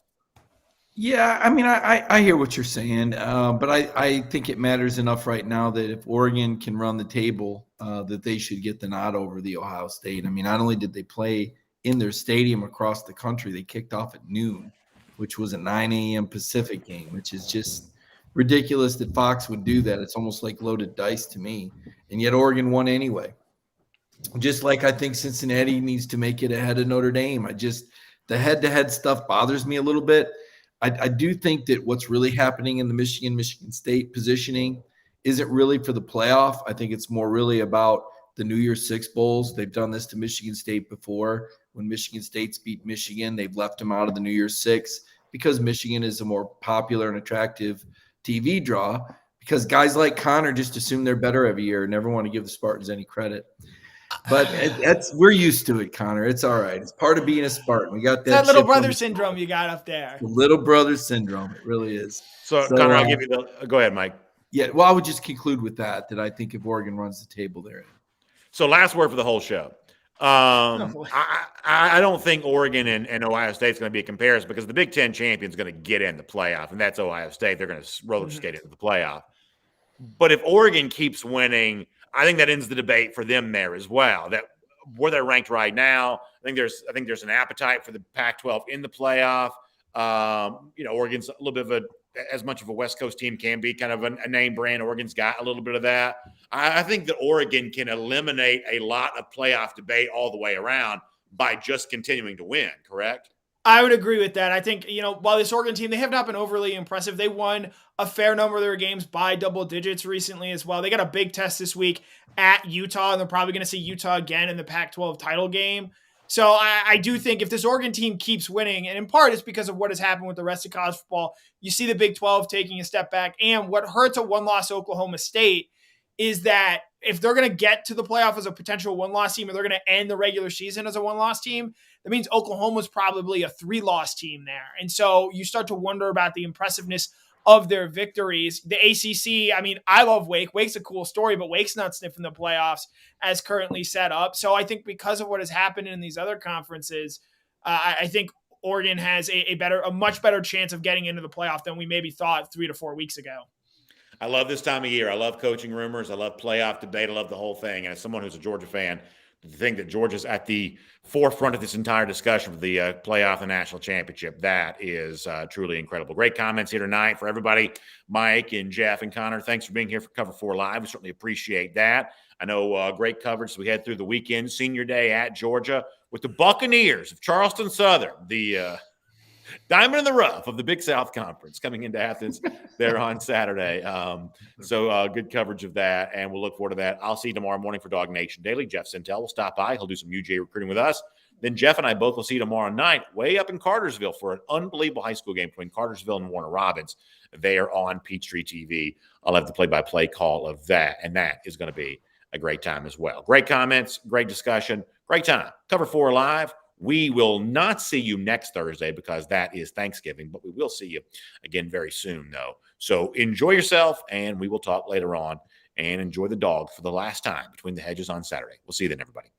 Yeah, I mean, I hear what you're saying, but I think it matters enough right now that if Oregon can run the table, that they should get the nod over the Ohio State. I mean, not only did they play in their stadium across the country, they kicked off at noon, which was a 9 a.m. Pacific game, which is just ridiculous that Fox would do that. It's almost like loaded dice to me. And yet Oregon won anyway. Just like I think Cincinnati needs to make it ahead of Notre Dame. The head-to-head stuff bothers me a little bit. I do think that what's really happening in the Michigan State positioning isn't really for the playoff. I think it's more really about the New Year's Six Bowls. They've done this to Michigan State before. When Michigan State's beat Michigan, they've left them out of the New Year's Six because Michigan is a more popular and attractive TV draw, because guys like Connor just assume they're better every year and never want to give the Spartans any credit. But we're used to it, Connor. It's all right. It's part of being a Spartan. We got that little brother syndrome you got up there. The little brother syndrome. It really is. So Connor, I'll give you go ahead, Mike. Yeah, well, I would just conclude with that I think if Oregon runs the table there. So last word for the whole show. I don't think Oregon and Ohio State is going to be a comparison, because the Big Ten champion is going to get in the playoff, and that's Ohio State. They're going to roller skate into the playoff. But if Oregon keeps winning, I think that ends the debate for them there as well. That where they're ranked right now, I think there's an appetite for the Pac-12 in the playoff. Oregon's a little bit of as much of a West Coast team can be, kind of a name brand. Oregon's got a little bit of that. I think that Oregon can eliminate a lot of playoff debate all the way around by just continuing to win, correct? I would agree with that. I think, while this Oregon team, they have not been overly impressive. They won a fair number of their games by double digits recently as well. They got a big test this week at Utah, and they're probably going to see Utah again in the Pac-12 title game. So I do think if this Oregon team keeps winning, and in part it's because of what has happened with the rest of college football, you see the Big 12 taking a step back. And what hurts a one-loss Oklahoma State is that if they're going to get to the playoff as a potential one-loss team, and they're going to end the regular season as a one-loss team, that means Oklahoma's probably a three-loss team there. And so you start to wonder about the impressiveness of their victories. The ACC, I love Wake. Wake's a cool story, but Wake's not sniffing the playoffs as currently set up. So I think because of what has happened in these other conferences, I think Oregon has a much better chance of getting into the playoff than we maybe thought 3 to 4 weeks ago. I love this time of year. I love coaching rumors. I love playoff debate. I love the whole thing. And as someone who's a Georgia fan, to think that Georgia's at the forefront of this entire discussion for the playoff and national championship, that is truly incredible. Great comments here tonight for everybody. Mike and Jeff and Connor, thanks for being here for Cover 4 Live. We certainly appreciate that. I know great coverage as we head through the weekend, senior day at Georgia with the Buccaneers of Charleston Southern, the diamond in the rough of the Big South Conference, coming into Athens there on Saturday. So good coverage of that, and we'll look forward to that. I'll see you tomorrow morning for Dog Nation Daily. Jeff Sintel will stop by. He'll do some UGA recruiting with us. Then Jeff and I both will see you tomorrow night way up in Cartersville for an unbelievable high school game between Cartersville and Warner Robins. They are on Peachtree TV. I'll have the play-by-play call of that, and that is going to be a great time as well. Great comments, great discussion, great time. Cover 4 Live. We will not see you next Thursday because that is Thanksgiving, but we will see you again very soon, though. So enjoy yourself, and we will talk later on, and enjoy the dog for the last time between the hedges on Saturday. We'll see you then, everybody.